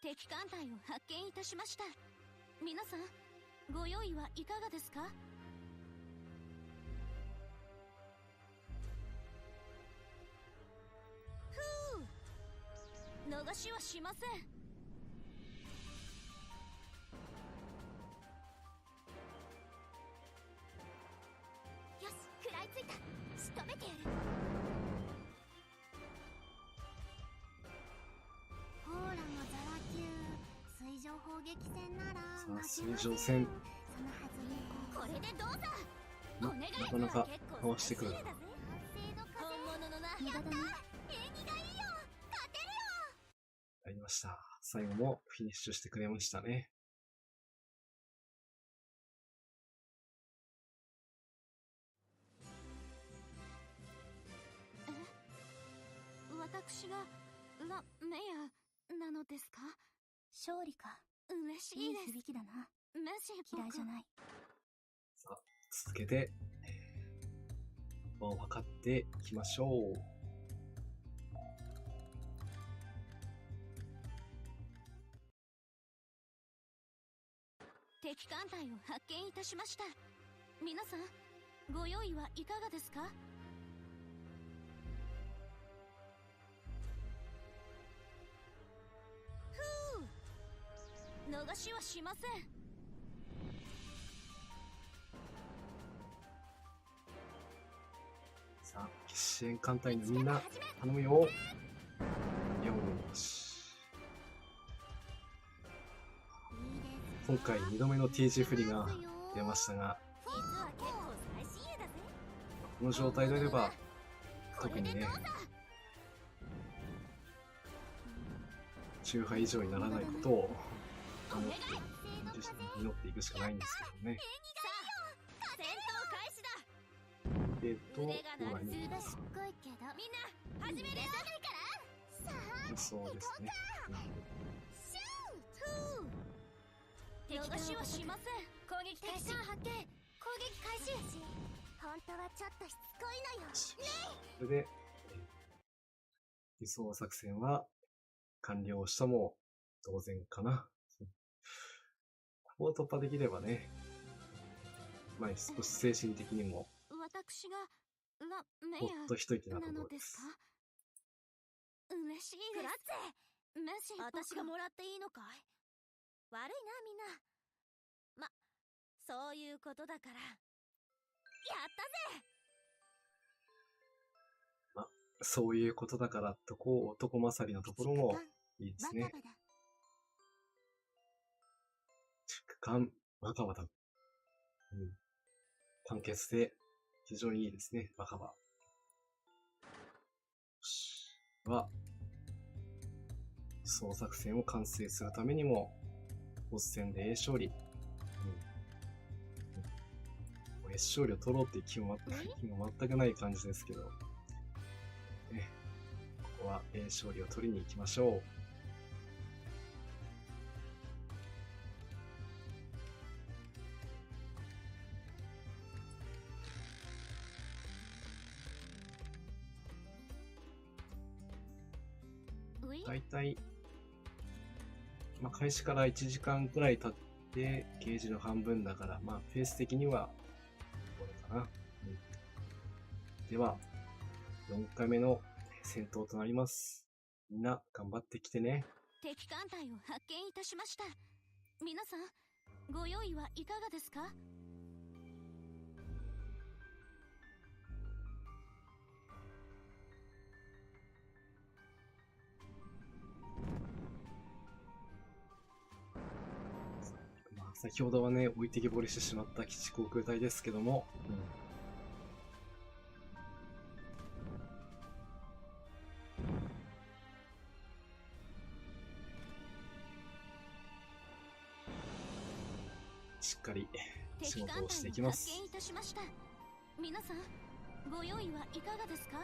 敵艦隊を発見いたしました。皆さん、ご用意はいかがですか？逃しはしません。よし、食らいついた。仕留めてやる。ほーらのザラ級水上砲撃戦ならさあ、水上戦。そのはずにこれでどうだ。お願い。なかなかかわしてくる。本物のな。やった。縁起がいいよ。勝てるよ。やりました。最後もフィニッシュしてくれましたね。私がメアなのですか？勝利か。嬉しいです。いい響きだな。メシ嫌いじゃない。さあ、続けて、場を測っていきましょう。敵艦隊を発見いたしました。皆さん、ご用意はいかがですか？逃しはしません。さあ、支援艦隊のみんな、頼むよ。よし。今回2度目の T 字振りが出ましたが、この状態であれば、特にね、中杯以上にならないことを祈っていくしかないんですけどね。どうがいいのか。そうですね。逃しはしません。攻撃開始。発見。攻撃開始。本当はちょっとしつこいのよ。これで、輸送作戦は完了したも同然かな。ここを突破できればね、まあ少し精神的にも私がメほっと一息なとこなろで。のですすか？嬉しいです。フラッツェ、メシ、私がもらっていいのかい？悪いな、みんな。ま、そういうことだから。やったぜ。そういうことだからとこう男勝りのところもいいですね。バカバだ。畜感バカバだ。簡潔で非常にいいですね、バカバ。は、総作戦を完成するためにも、ボス戦で A 勝利。A 勝利を取ろうっていう気も全くない感じですけど、ね、ここは A 勝利を取りに行きましょう。だいたい、開始から1時間くらい経って、ゲージの半分だから、ペース的には、これかな。では、4回目の戦闘となります。みんな、頑張ってきてね。敵艦隊を発見いたしました。皆さん、ご用意はいかがですか？先ほどはね、置いてきぼりしてしまった基地航空隊ですけども、しっかり仕事をしていきます。敵艦隊を発見いたしました。皆さん、ご用意はいかがですか？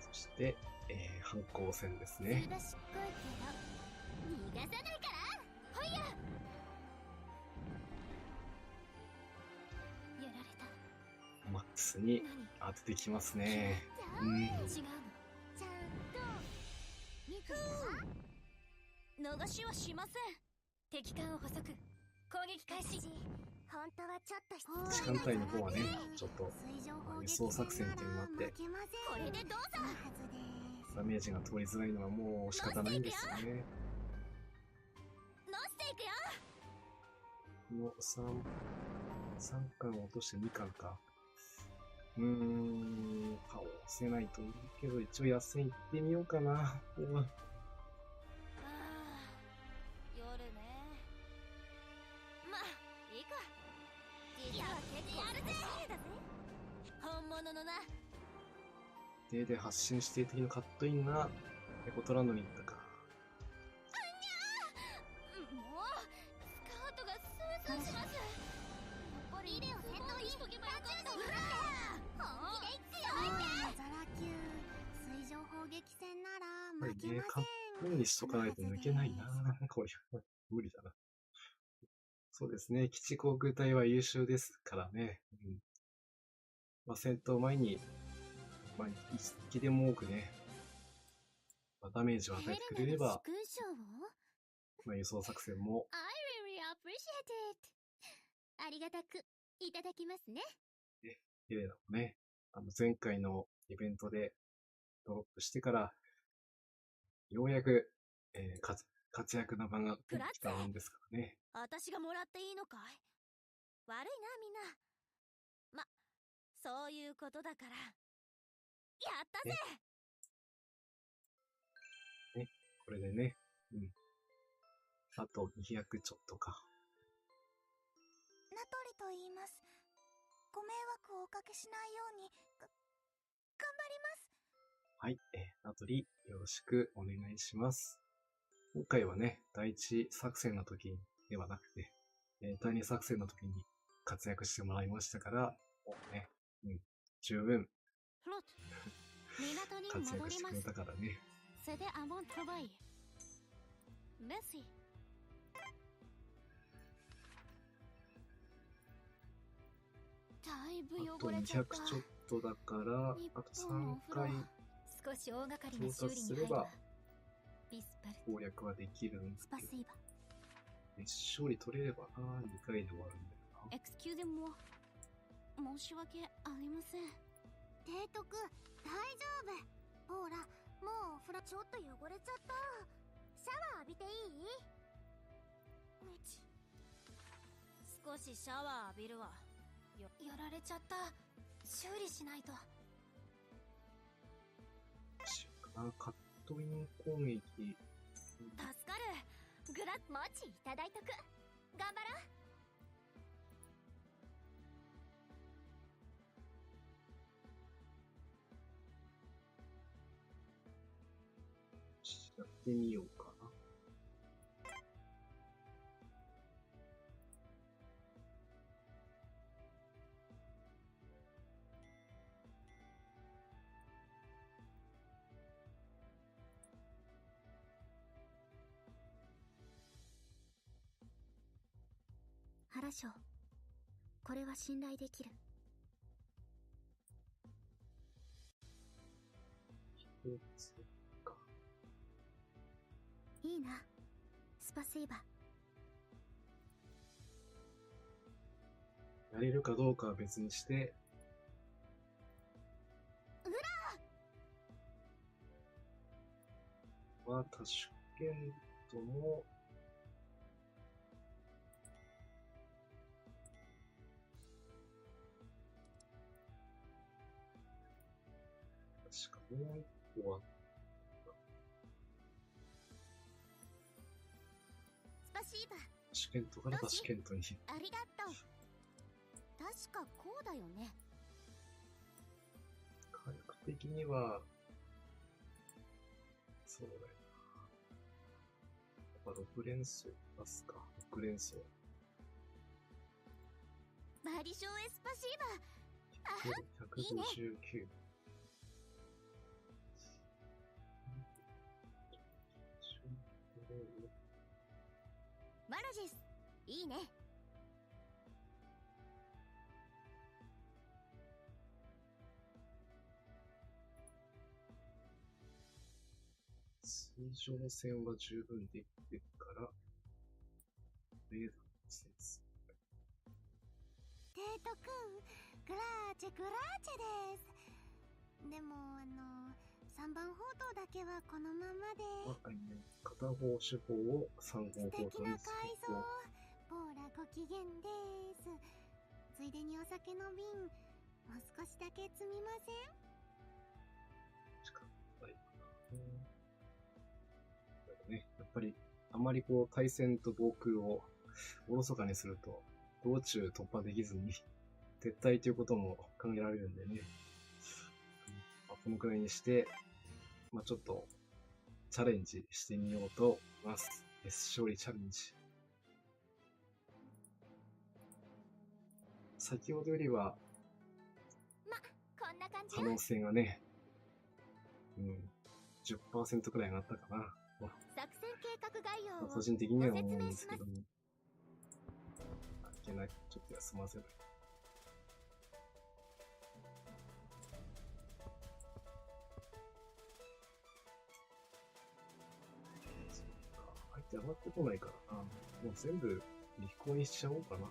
そして、反抗戦ですね。すばしっこいけど、逃がさないからほいや。やられた。マックスに当ててきますね。違うの。ちゃんと見てた？逃しはしません。敵艦を捕捉。攻撃開始。本当はちょっと基地艦隊の方はね、ちょっと輸送作戦っていうのもあって、これでどうぞ。ダメージが通りづらいのはもう仕方ないんですよね。乗せていくよ。この3巻を落として2巻か。顔を押せないと思うけど、一応安線行ってみようかな。夜ね。まあ、いいか。実は結構やるぜ。本物のな。で発信している時のカットインがエコトランドに行ったか。もうスカートがスースーします。やっぱりビデオ戦闘しとけばよかったな。本気で強いね。ザラ級水上砲撃戦なら負けまカッせん。トインしとかないと抜けないな。これ無理だな。そうですね。基地航空隊は優秀ですからね。戦闘前に一気でも多くね、ダメージを与えてくれれば、輸送作戦も I really appreciate it. ありがたくいただきますね。ヘレナもね、前回のイベントでドロップしてから、ようやく、活躍の場が来たもんですからね。私がもらっていいのかい？悪いな、みんな。ま、そういうことだから。やったぜ！これでね、あと200ちょっとか。ナトリと言います。ご迷惑をおかけしないように、頑張ります。はい、ナトリよろしくお願いします。今回はね、第一作戦の時ではなくて、第二作戦の時に活躍してもらいましたから、もうね、十分活躍してくれたからね。それでアモントバイ。メッシ。だいぶあと汚れちゃった。 200ちょっとだから、あと3回少し大掛かりな到修理に入るわ。達すればビスパル攻略はできるんですけど、スパシーバ。勝利取れればな、2回で終わるんだよな。エクスキューゼも申し訳ありません。提督、大丈夫。ほら、もうお風呂ちょっと汚れちゃった。シャワー浴びていい？少しシャワー浴びるわ。やられちゃった。修理しないと。カットイン攻撃。助かる。グラッマチいただいとく。頑張ろう。やってみようかな。原章、これは信頼できる。一つか。いいな、スパセイバ。やれるかどうかは別にして、はタシュケントも確かもう一個はスパシーバ。タシュケントからタシュケントにありがとう。確かこうだよね。火力的にはそうだよな。やっぱ6連装出すか。6連装マリショーエスパシーバ。159。マラジス、いいね。水上戦は十分できてるから、レーダーのセンス。提督、グラーチェグラーチェです。でも3番砲塔だけはこのままで。はいね。片方手法を3号素敵な砲塔にす改造。ると、ポーラご機嫌です。ついでにお酒の瓶、もう少しだけ積みません？しかないかな。だからね、やっぱり、あまりこう、対戦と防空をおろそかにすると、道中突破できずに、撤退ということも考えられるんでね。まあ、このくらいにして、まあちょっと、チャレンジしてみようと思います。勝利チャレンジ。先ほどよりは、こんな感じ可能性がね、10% くらい上がったかな。作戦計画概要を個人的には思うんご説明します。ですけども。いけない。ちょっと休ませない。そうか。相手上がってこないからな。もう全部、立候にしちゃおうかな。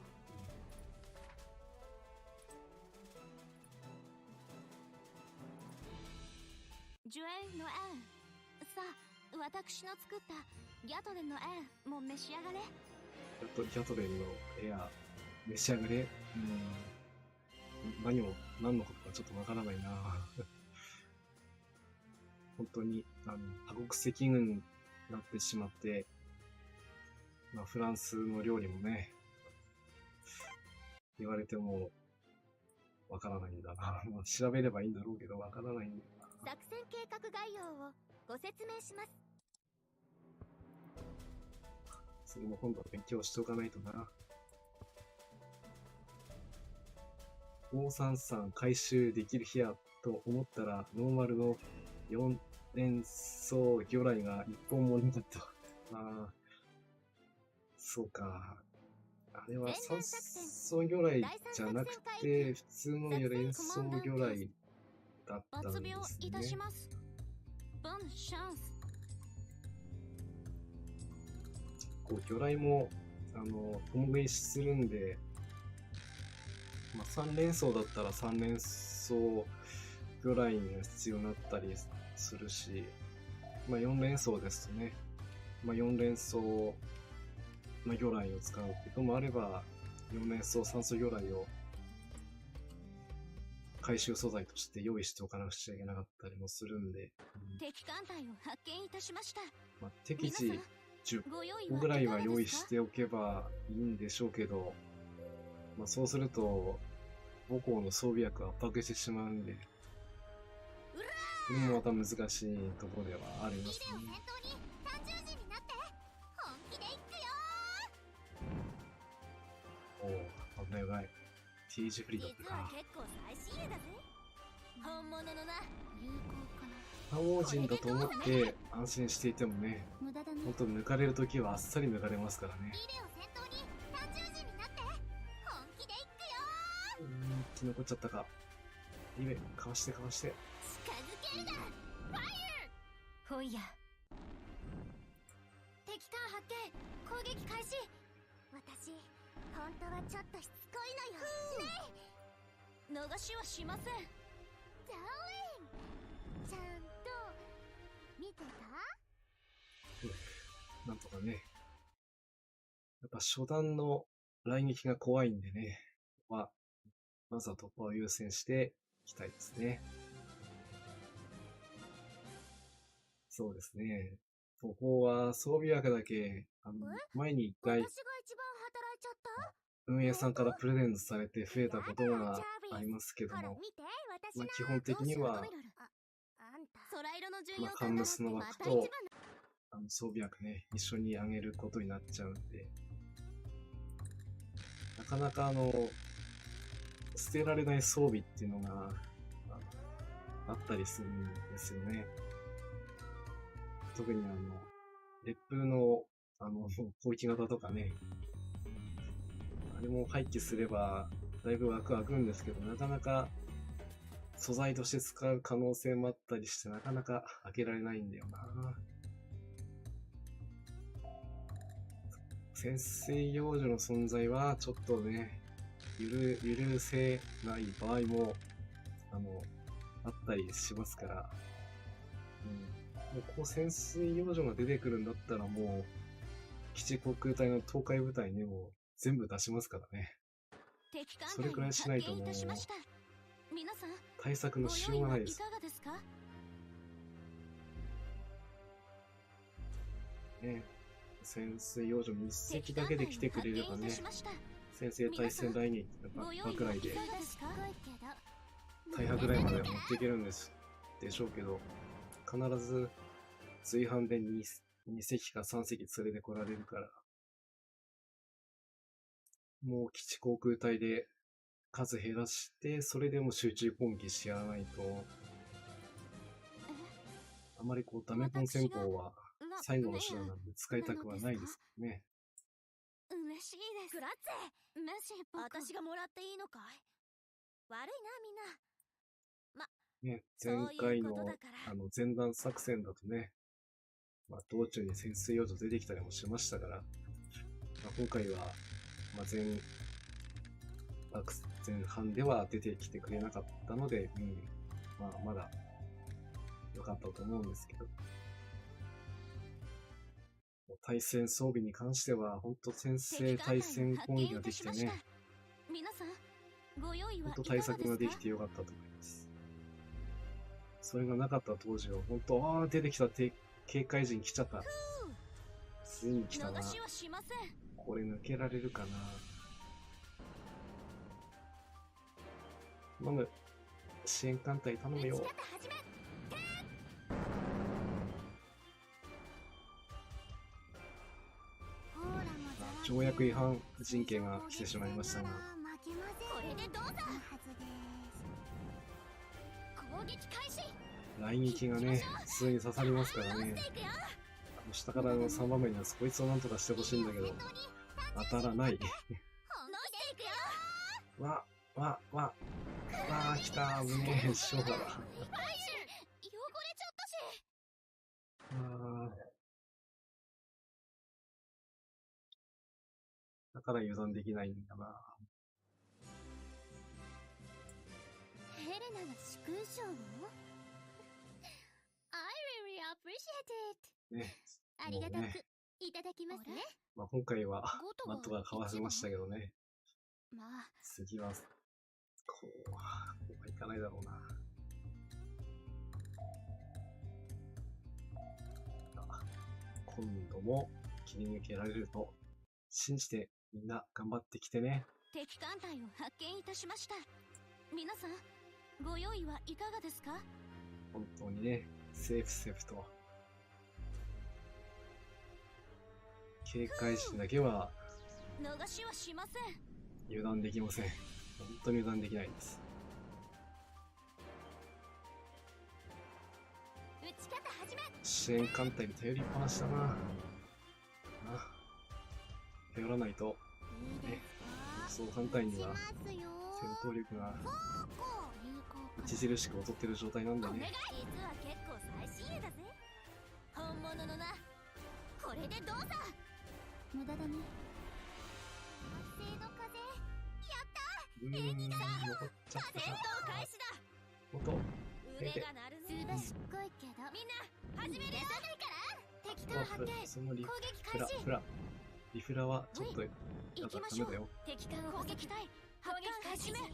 ジュエンのエン。さあ、私の作ったギャトレンのエンも召し上がれ。ギャトレンのエア、召し上がれ。何のことかちょっとわからないな。本当に、多国籍軍になってしまって、まあ、フランスの料理もね、言われても、わからないんだな。まあ、調べればいいんだろうけど、わからないんだな。作戦計画概要をご説明します。それも今度勉強しておかないとな。533回収できる日やと思ったら、ノーマルの4連装魚雷が1本もなかった。ああ、そうか。あれは酸素魚雷じゃなくて、普通の連想魚雷だったん抜病ですいたしね。ます。ボンシャンス。こう魚雷も、共食いするんで、まあ、3連装だったら3連装魚雷が必要になったりするし、まあ、4連装ですとね、まあ、4連装、まあ、魚雷を使うこともあれば、4連装酸素魚雷を回収素材として用意しておかなくちゃいけなかったりもするんで、敵艦隊を発見いたしました。まあ、適時10ご用意個ぐらいはいかがですか用意しておけばいいんでしょうけど、まあ、そうすると母校の装備薬を圧迫してしまうんで、これもまた難しいところではありますビデオね。先頭に単獣人になって本気で行くよおお、危ない危ない。T 字フリーだったか。実は結構最新鋭だぜ。本物のな。有効かな。魔王人だと思って安心していてもね、無駄だね。ほんと抜かれるときはあっさり抜かれますからね。ビデオ先頭に単獣人になって本気で行くよ生き残っちゃったか。いいね、かわしてかわして。近づけるな。ファイヤー。ほいや。敵艦発見。攻撃開始。私本当はちょっとしつこいのよ。ねえ。逃しはしません。ダーリン。ちゃんと見てた？なんとかね。やっぱ初段の来撃が怖いんでね。まずは突破を優先していきたいですね。そうですね。ここは装備薬だけ、前に一回私が一番働いちゃった？運営さんからプレゼントされて増えたことがありますけども、ほら見て、私のまあ基本的にはあんた空色の巡まあ、洋カンムスの枠とまた一番装備薬ね、一緒にあげることになっちゃうんで、なかなか捨てられない装備っていうのがあったりするんですよね。特に烈風の攻撃型とかね、あれも廃棄すればだいぶ枠開くんですけど、なかなか素材として使う可能性もあったりして、なかなか開けられないんだよな。潜水幼女の存在はちょっとね、許せない場合もあったりしますから、もうこう潜水幼女が出てくるんだったらもう基地航空隊の東海部隊にも全部出しますからね。敵艦それくらいしないともう隊を発見いたしました。皆さん対策のしようがないですご用意はいかがですか？ね。潜水幼女1隻だけで来てくれればね、敵艦隊を発見いたしました。先制対戦来日バご用意ックライではいかがですか？大破ぐらいまでは持っていけるんでしょうけど、必ず随伴で2隻か3隻連れてこられるから、もう基地航空隊で数減らして、それでも集中攻撃しやらないと、あまりこうダメポン戦法は最後の手段なんで使いたくはないですけどね。嬉しいです。グラッツェ。メシ私がもらっていいのかい？悪いなみんな。ね、そういう前回のことだから前段作戦だとね、まあ、道中に潜水幼女出てきたりもしましたから、まあ、今回は、まあ、前半では出てきてくれなかったので、まあ、まだ良かったと思うんですけど、対戦装備に関しては、本当先制対戦攻撃ができてね、皆さんご用意は本当対策ができてよかったと思います。それがなかった当時は、本当、出てきた警戒陣来ちゃった。ついに来たな。逃しはしません。これ抜けられるかな。頼む。支援艦隊頼むよ。条約違反人権が来てしまいましたが、これでどうだ。攻撃開始。来撃がね、普通に刺さりますからね。下からの3番目にはこいつをなんとかしてほしいんだけど、当たらない。本気でいくよ。来た、危ねえ、しょうがだ。汚れちゃったし。だから油断できないんだな。ヘレナが殊勲賞を？I really appreciate it. ね。ありがたくもうね、いただきますね。まあ、今回はゴトがマットがかわせましたけどね。まあ、次は、こうはいかないだろうな。今度も切り抜けられると信じてみんな頑張ってきてね。敵艦隊を発見いたしました。皆さん、ご用意はいかがですか？本当にね、セーフと。警戒心だけは逃しはしません。油断できません。本当に油断できないんです。撃ち方始め。支援艦隊に頼りっぱなしだな。頼らないと、ね、そう艦隊には戦闘力が著しく劣ってる状態なんだね。実は結構最新鋭だぜ。本物のな。これでどうだ。無駄だね。圧政の風。やった。残っちゃった戦闘開始だ。元腕が鳴るね。すごいけど。みんな始めるよ。敵艦発見。その攻撃開始。リフラはちょっと行きましょう。ダメだよ。敵艦攻撃隊発艦開始。本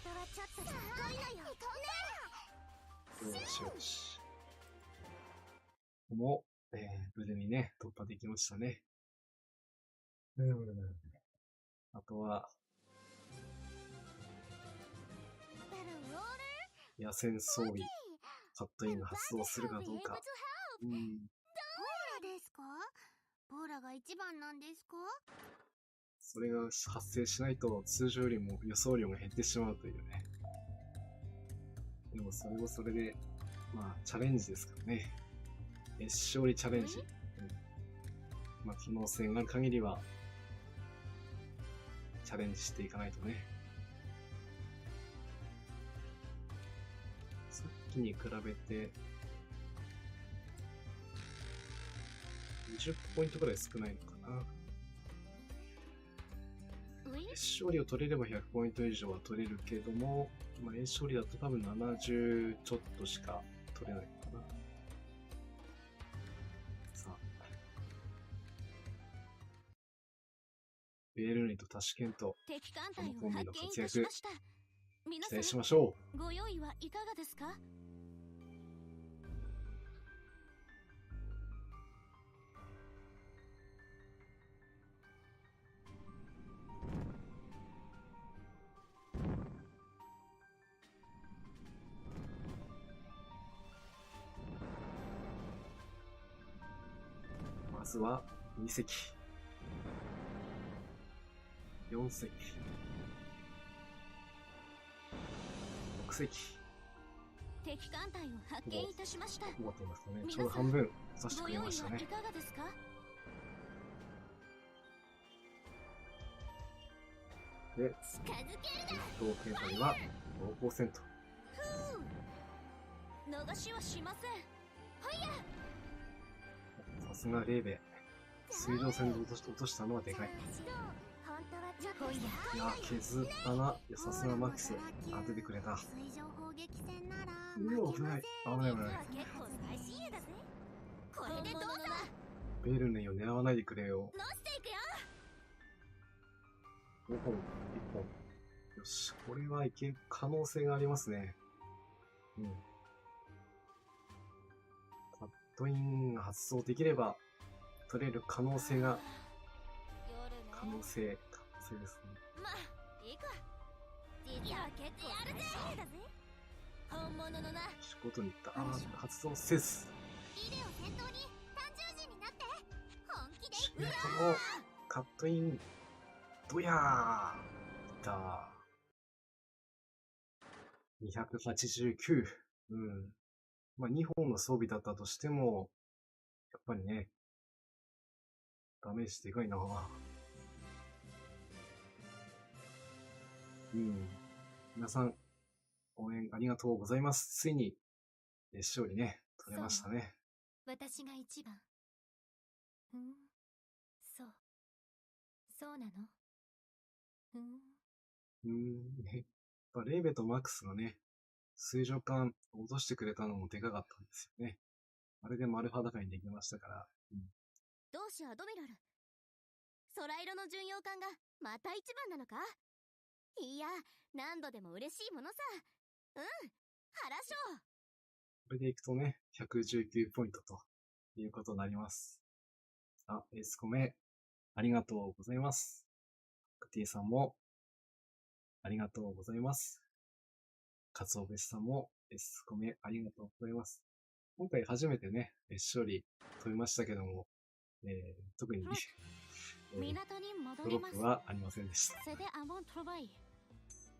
当はちょっとすごいのよ。よし。ここも、無事にね、突破できましたね。あとは、野戦装備、カットインが発動するかどうか。ボーラですか？ボーラが一番なんですか？それが発生しないと通常よりも輸送量が減ってしまうというね。でもそれもそれで、まあチャレンジですからね。勝利チャレンジ。まあ機能性がある限りは、チャレンジしていかないとね。さっきに比べて、20ポイントくらい少ないのかな。勝利を取れれば100ポイント以上は取れるけども、まあ、勝利だと多分70ちょっとしか取れないのかな。さあ。ベールニとタシケンと、敵艦隊コンビのを発見い活躍、たしました。皆さん期待しましょう。ご用意はいかがですか？まずは2隻。4隻。6隻。敵艦隊を発見いたしました。思ってますかね。ちょうど半分させてごくれましたね用意はい。かがですか？で、近づける同形態は濃厚戦と。な。逃しはしません。さすがレーベ。水上戦で落としたのはでかい。本当はちょっといや、削ったな。いや、さすがマックス。当ててくれた。水上砲撃戦ならうわ、危ない。危ない危ない。結構最新鋭だぜ。これでどうだ。ベルネを狙わないでくれよ。乗していくよ。5本、1本。よし、これはいける可能性がありますね。うん。カットインが発動できれば、取れる可能性が、可能性ですね。まあ、いいか。実は結構やるぜ。本物のな。仕事に行った。発動せず。ビデオ先頭に単獣人になって。本気で仕事のカットイン、どやーいた。289。うん。まあ、2本の装備だったとしても、やっぱりね、ダメージでかいな。皆さん、応援ありがとうございます。ついに、勝利ね、取れましたね。私が一番。そう。そうなのやっぱレイベとマックスがね、水上艦落としてくれたのもでかかったんですよね。あれで丸裸にできましたから。同志アドミラル。空色の巡洋艦がまた一番なのか？いや、何度でも嬉しいものさ。原賞。これでいくとね、119ポイントということになります。エスコメ、ありがとうございます。クティさんも、ありがとうございます。カツオベスさんも、エスコメ、ありがとうございます。今回初めてね、勝利取りましたけども、特に、ドロップはありませんでした。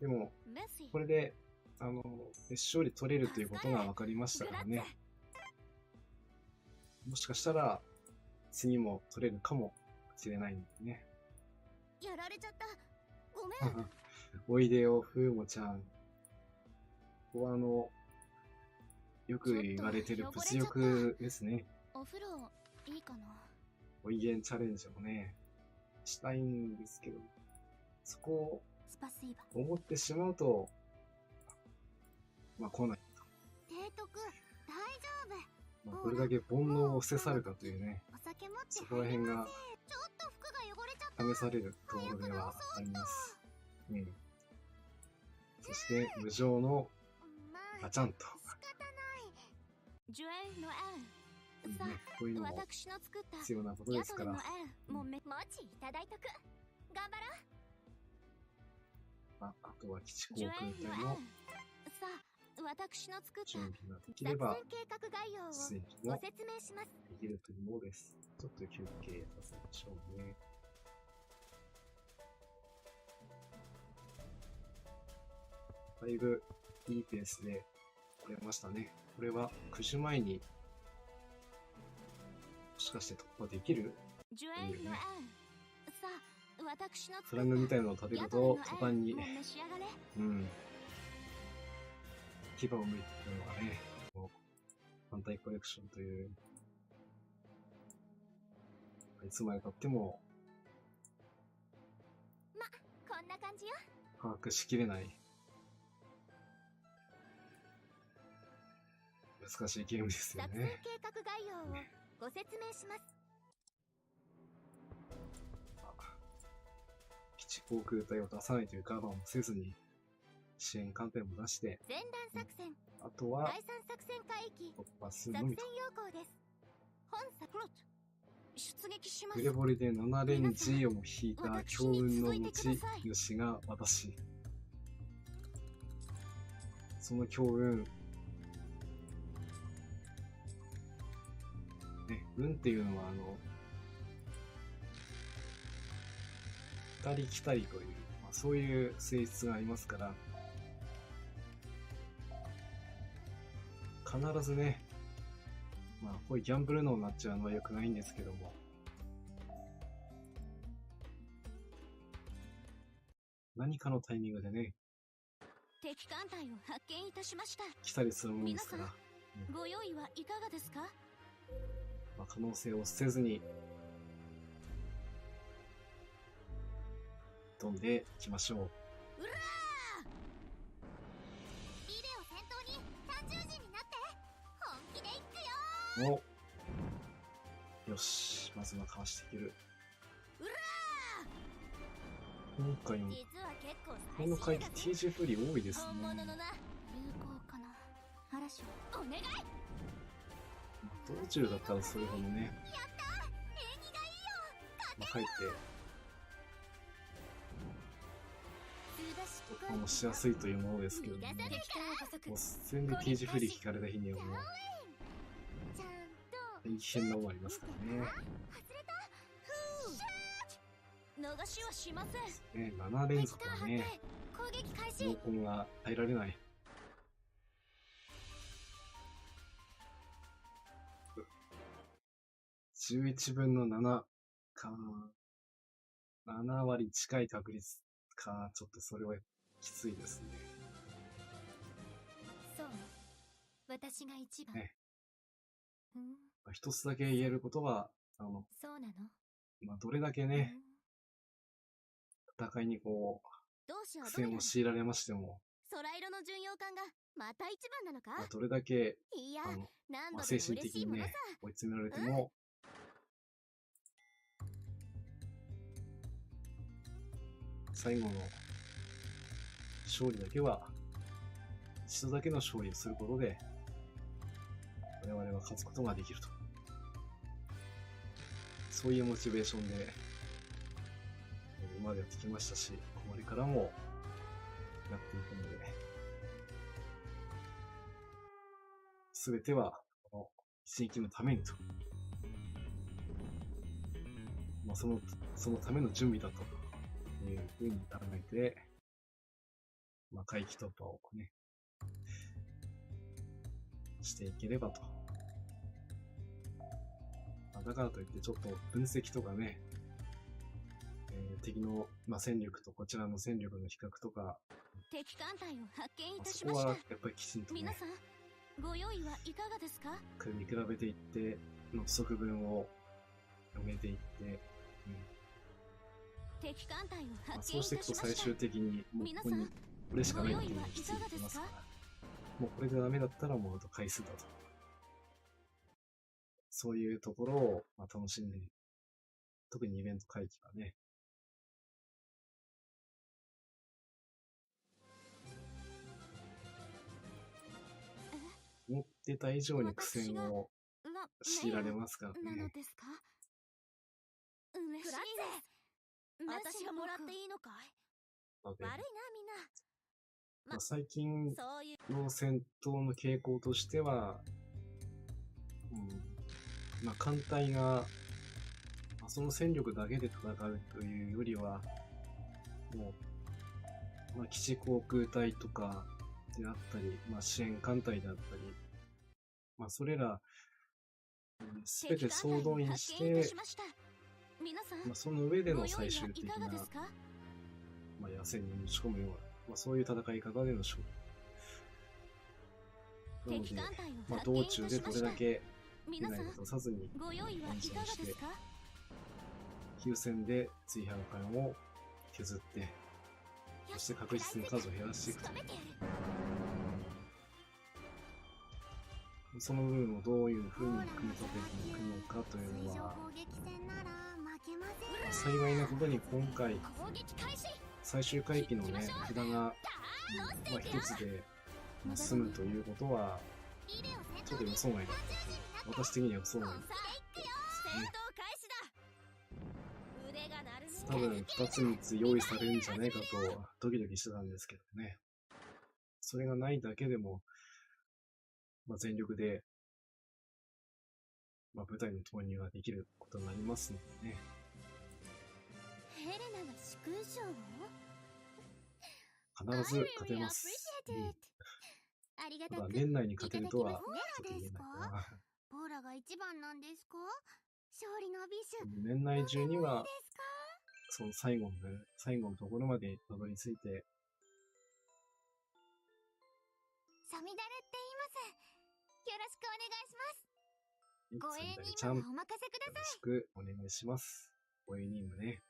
でも、これで、勝利取れるということが分かりましたからね。もしかしたら、次も取れるかもしれないんですね。やられちゃった。ごめん。おいでよ、ふうもちゃん。ここはよく言われてる物欲ですね。お風呂、いいかな。お威厳チャレンジをね、したいんですけど、そこを思ってしまうと、来ないと。提督、大丈夫。どれだけ煩悩を捨て去るかというね、そこら辺が試されるところではあります。そして、無情のガチャンと。こういうのも必要なことですから。もちいただいとく。頑張ろう。あとは基地航空隊の私の作った準備ができれば、計画概要を出撃もできるというものです。ちょっと休憩させましょうね。だいぶいいペースで来れましたね。これは9時前にもしかして突破できるというね。フラグみたいなのを食べると途端に、牙を向いてくるのがね、反対コレクションという、いつまで経っても、こんな感じよ。把握しきれない、難しいゲームですよね。作戦計画概要をご説明します。基地航空隊を出さないというカバーもせずに、支援艦隊も出して、前段作戦、あとは第三作戦海域突破する作戦のみと。要項です。本作出撃します。グレボリで7レンジを引いた強運の持ち主が私。その強運、運っていうのは来たり来たりという、そういう性質がありますから、必ずね、こういうギャンブル脳になっちゃうのは良くないんですけども、何かのタイミングでね、敵艦隊を発見いたしました。来たりするもんですから、ご用意はいかがですか？可能性を捨てずに飛んでいきましょう。うらー！ビデオ先頭に単獣人になって、本気で行くよお、よし、まずはかわしていける。うら今回もー！実は結構この回帰 TG フリー多いですね。本物のな。有効かな。嵐お願い。道中だったらそれほどね、やったー！縁起がいいよ。帰って突破もしやすいというものですけどね。もう全然 TG フリー聞かれた日にはもう大変なものありますからね。逃しはしません。ね、7連続はね、攻撃開始。猛攻が耐えられない。11分の7か。7割近い確率か。ちょっとそれはきついですね。そう、私が一番。ねうん、まあ一つだけ言えることは、そうなの。まあ、どれだけね、戦いにこどうしよう、苦ドメラン。戦を強いられましても、空色の巡洋艦がまた一番なのか？まあ、どれだけ、いや、何まあ、度でも精神嬉しいものさ。的にね、追い詰められても、最後の勝利だけは、一度だけの勝利をすることで、我々は勝つことができると。そういうモチベーションで、今までやってきましたし、これからもやっていくので、すべては、この一撃のためにと。まあ、そのための準備だというふうに考えて、まあ、回帰突破をね、していければと。まあ、だからといってちょっと分析とかね、敵の、まあ、戦力とこちらの戦力の比較とか、敵艦隊を発見いたしそこはました。やっぱりきちんとね、皆さん、ご用意はいかがですか？見比べていって、の不足分を埋めていって、敵艦隊をまあ、発見いそうしていくとたしました。最終的にもうここにこれしかないっていうのにきついてきますから、もうこれでダメだったらもうあと回数だと。そういうところを、まあ、楽しんで、特にイベント回帰はね、思ってた以上に苦戦を強いられますからなのね。ですか？嬉しいです。私がもらっていいのかい？ので悪いな、みんな。まあ、最近そういうの戦闘の傾向としては、まあ、艦隊が、まあ、その戦力だけで戦うというよりは、もう、まあ、基地航空隊とかであったり、まあ、支援艦隊であったり、まあ、それら、すべて総動員して、皆さん、まあ、その上でのご用意はい最終的な、かがですか？まあ、野戦に持ち込むような、まあ、そういう戦い方での勝利。なので、敵艦隊をまあ、発見いた道中でしました。どれだけ皆さん、被害を出さずに、ご用意はいかがですか？急戦で追犯艦を削って、そして確実に数を減らしていくと。仕留めてやる。その部分をどういうふうに組み立てていくのかというのは、幸いなことに今回、攻撃開始。最終回帰のね、札が、まあ、一つで済むということは、ちょっと予想外だった。私的には予想外だった。戦闘開始だ。腕が鳴るね。多分2つ3つ用意されるんじゃないかとドキドキしてたんですけどね。それがないだけでも、まあ、全力で、まあ、舞台の投入ができることになりますのでね。ヘレナが殊勲賞を？必ず勝てます。ありがたくただ年内に勝てるとはちょっと言えないいただきますね。かな。ボーラが一番なんですか？勝利の美酒。年内中には、ですか？その最後のところまでたどり着いて、サミダレって言います。よろしくお願いします。ご仙縁台ちゃん、よにもお任せくださろしくお願いします。ご縁任務ね。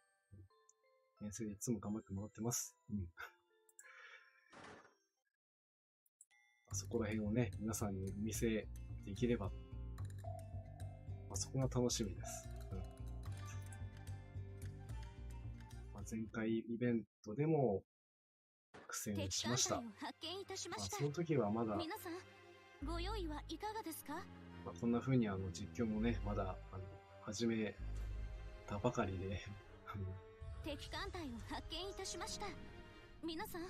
先生でいつも頑張ってもらってます。そこら辺をね、皆さんに見せできれば、まあ、そこが楽しみです。まあ、前回イベントでも苦戦い。しました。敵艦隊を発見いたしました。その時はまだ、皆さん、ご用意はいかがですか？まあ、こんな風に実況もね、まだ始めたばかりで、敵艦隊を発見いたしました。皆さん、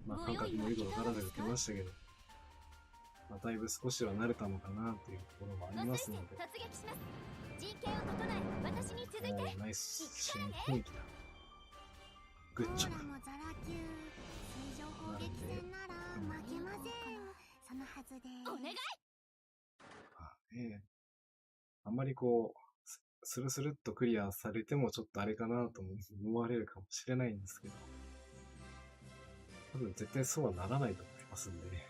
まあ、感覚もよくわからず言ってましたけど、まあ、だいぶ少しは慣れたのかなというところもありますので、突撃します。陣形を整え、私に続いて。ナイス支援攻撃だ。グッジョブ。もザラ級、水上砲撃戦なら負けません。そのはずで。お願い。あんまりこう、スルスルっとクリアされてもちょっとあれかなと思われるかもしれないんですけど、多分絶対そうはならないと思いますんでね。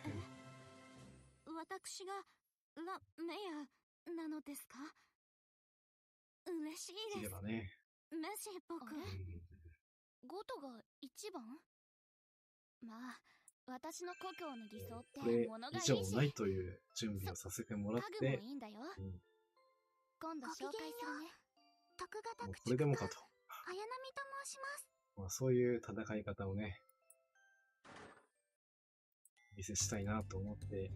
私がメアなのですか？嬉しいです。できればね。もし僕ゴトが一番？まあ私の故郷の偽装ってこれ物がいい以上し、ないという準備をさせてもらっ家具もて、いいんだよ。うん今度紹介するね。徳もう型これでもかと。綾波と申します。まあ、そういう戦い方をね、お見せしたいなと思って、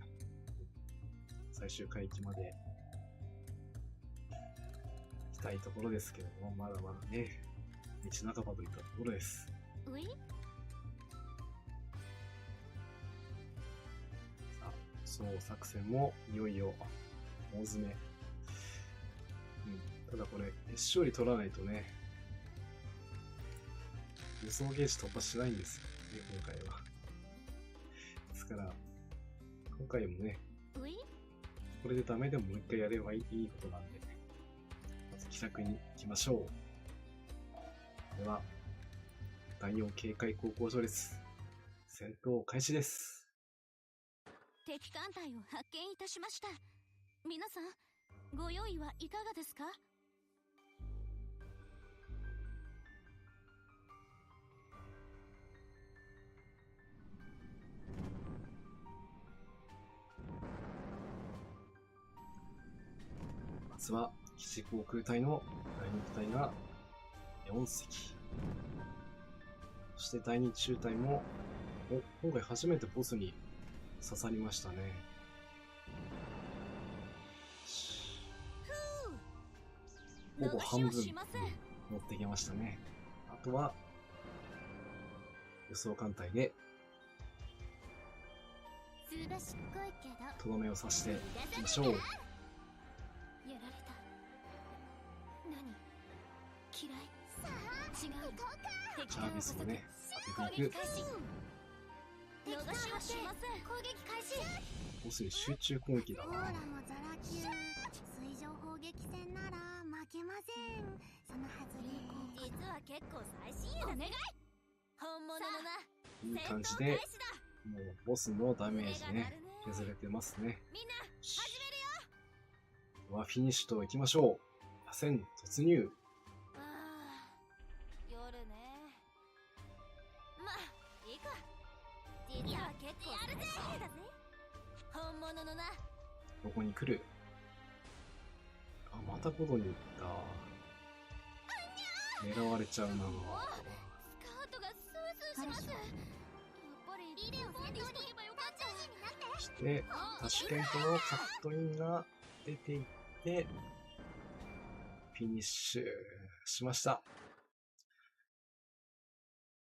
最終回帰まで行きたいところですけども、まだまだね、道半ばといったところです。うい？さあ、その作戦もいよいよ大詰め。ただこれ、勝利取らないとね、輸送ゲージ突破しないんですよね、今回は。ですから、今回もね、うい？これでダメでももう一回やればいいことなんで、まず気楽に行きましょう。では、第4警戒高校所列、戦闘開始です。敵艦隊を発見いたしました。皆さん、ご用意はいかがですか？まずは、基地航空隊の第2部隊が4隻。そして第2中隊も、今回初めてボスに刺さりましたね。ほぼ半分持ってきましたね。あとは、輸送艦隊で、とどめを刺していきましょう。やられた。何？嫌い？違う。チャービスをね、当てていく。逃しはしません。攻撃開始。ボスに集中攻撃だな。オーラもザラ級。水上砲撃戦なら負けません。そのはずに実は結構最新鋭だ。お願い。本物のな。いい感じで、もうボスのダメージね、削れてますね。みんな、始めるよ。ではフィニッシュといきましょう。野戦突入。ああ、夜ね。まあ、いいか。実は結構やるぜ。だぜ。本物のな。ここに来る。あ、またことに行った。狙われちゃうな。スカートがスースーします。やっぱりリレーを先導しとけばよかった。そして、タシケントのカットインが出ていって、フィニッシュしました。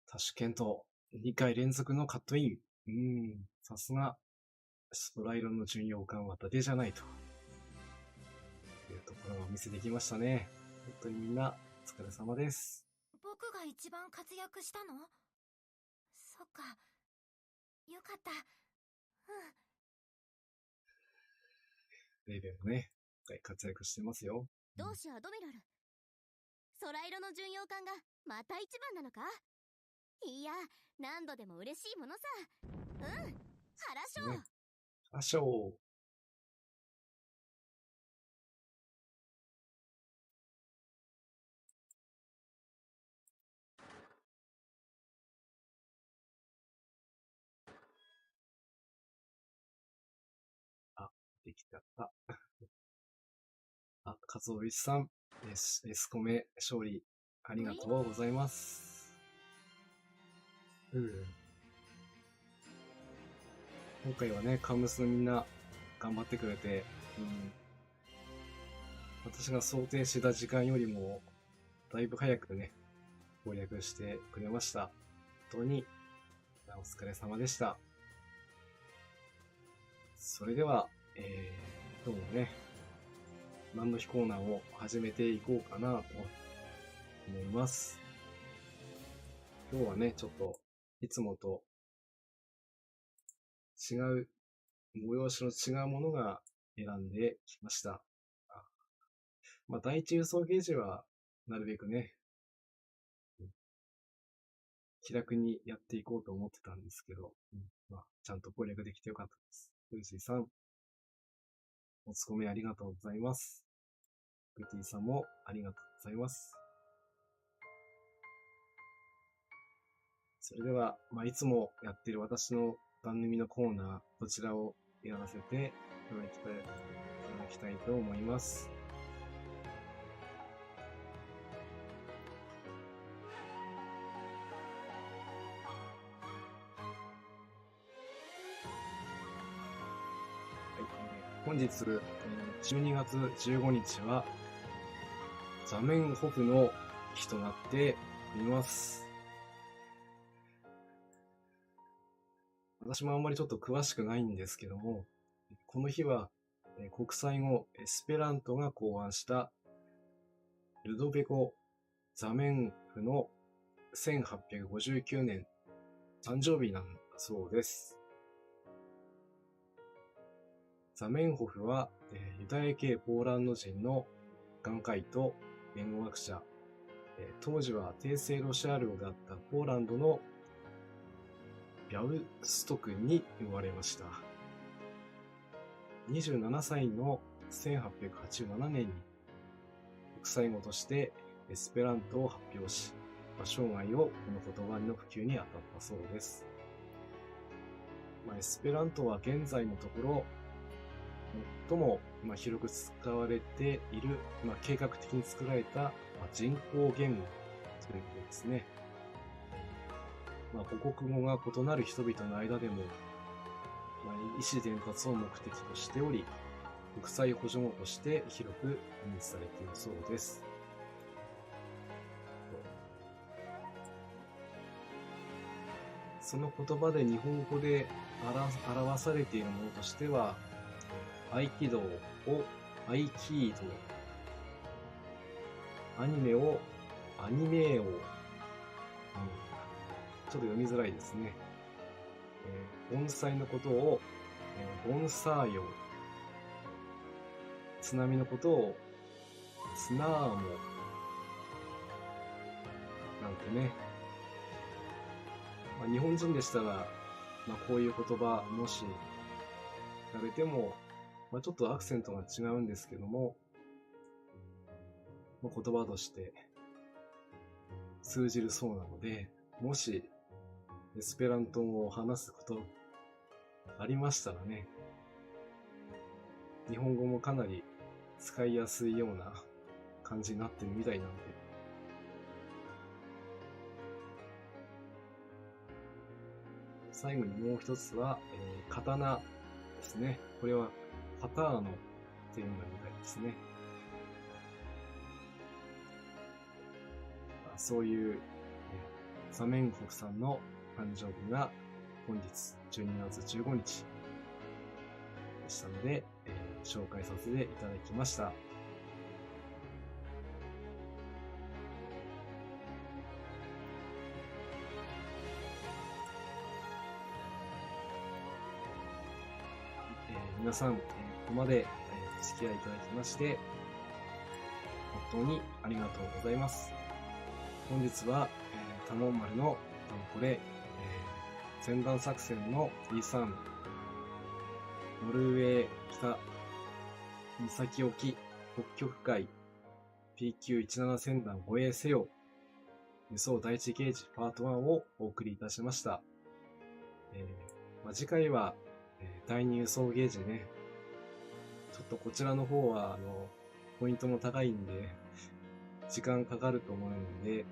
タシケント、2回連続のカットイン。さすが、ストライロの巡洋艦は伊達じゃないと。いうところをお見せできましたね。本当にみんな、お疲れ様です。僕が一番活躍したの？そっか。よかった。レイベンもね、今回活躍してますよ。同志アドミラル。空色の巡洋艦がまた一番なのか？いや、何度でも嬉しいものさ。晴らしょう。ね、あしょう。あ、できた。カズオイチさん、エスコメ勝利ありがとうございます。今回はね、カムスのみんな頑張ってくれて、私が想定してた時間よりもだいぶ早くね、攻略してくれました。本当にお疲れ様でした。それでは、今日もね、何の日コーナーを始めていこうかなと思います。今日はね、ちょっといつもと違う、催しの違うものが選んできました。まあ、第一輸送ゲージはなるべくね、気楽にやっていこうと思ってたんですけど、ちゃんと攻略できてよかったです。ルーシーさん、おつこめありがとうございます。グティさんもありがとうございます。それでは、いつもやっている私の番組のコーナー、こちらをやらせていただきたいと思います。本日、12月15日は、ザメンホフの日となっております。私もあんまりちょっと詳しくないんですけども、この日は、国際語エスペラントが考案したルドベコ・ザメンフの1859年誕生日なんだそうです。ザメンホフは、ユダヤ系ポーランド人の眼科医と言語学者、当時は帝政ロシア領であったポーランドのビャウストクに生まれました。27歳の1887年に国際語としてエスペラントを発表し、生涯をこの言葉の普及に当たったそうです。エスペラントは現在のところ最も広く使われている、計画的に作られた人工言語ということですね。母国語が異なる人々の間でも、意思伝達を目的としており、国際補助語として広く認知されているそうです。その言葉で日本語で表されているものとしては、合気道を合気道、アニメをアニメ王、ちょっと読みづらいですね。盆栽のことを、盆栽用、津波のことを津ナーモなんてね、日本人でしたら、こういう言葉もし聞かれても、ちょっとアクセントが違うんですけども、言葉として通じるそうなので、もしエスペラント語を話すことありましたらね、日本語もかなり使いやすいような感じになってるみたいなので、最後にもう一つは、刀ですね。これはパターノっていうのみたいですね。そういう、ザメンホフさんの誕生日が本日12月15日でしたので、紹介させていただきました。皆さん、ここまでお付き合いいただきまして、本当にありがとうございます。本日は、タモン丸のこれ、船団作戦の D3、ノルウェー北岬沖北極海 PQ17 船団護衛せよ輸送第一ゲージパート1をお送りいたしました。次回は、第2輸送ゲージね、ちょっとこちらの方はポイントも高いんで時間かかると思うんで、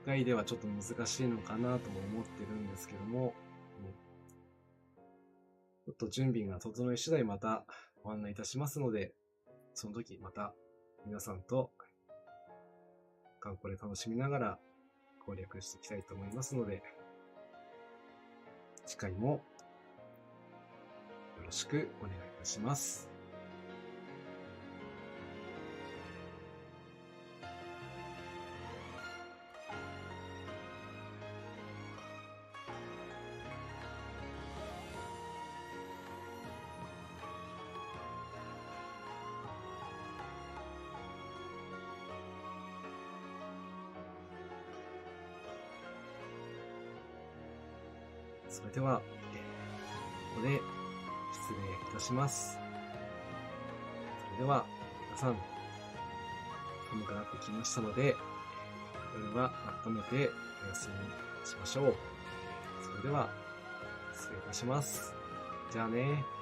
1回ではちょっと難しいのかなとも思ってるんですけども、ちょっと準備が整い次第またご案内いたしますので、その時また皆さんと観光で楽しみながら攻略していきたいと思いますので、次回もよろしくお願いいたします。それでは、ここで失礼いたします。それでは、皆さん、寒くなってきましたので、夜は温めてお休みしましょう。それでは、失礼いたします。じゃあね。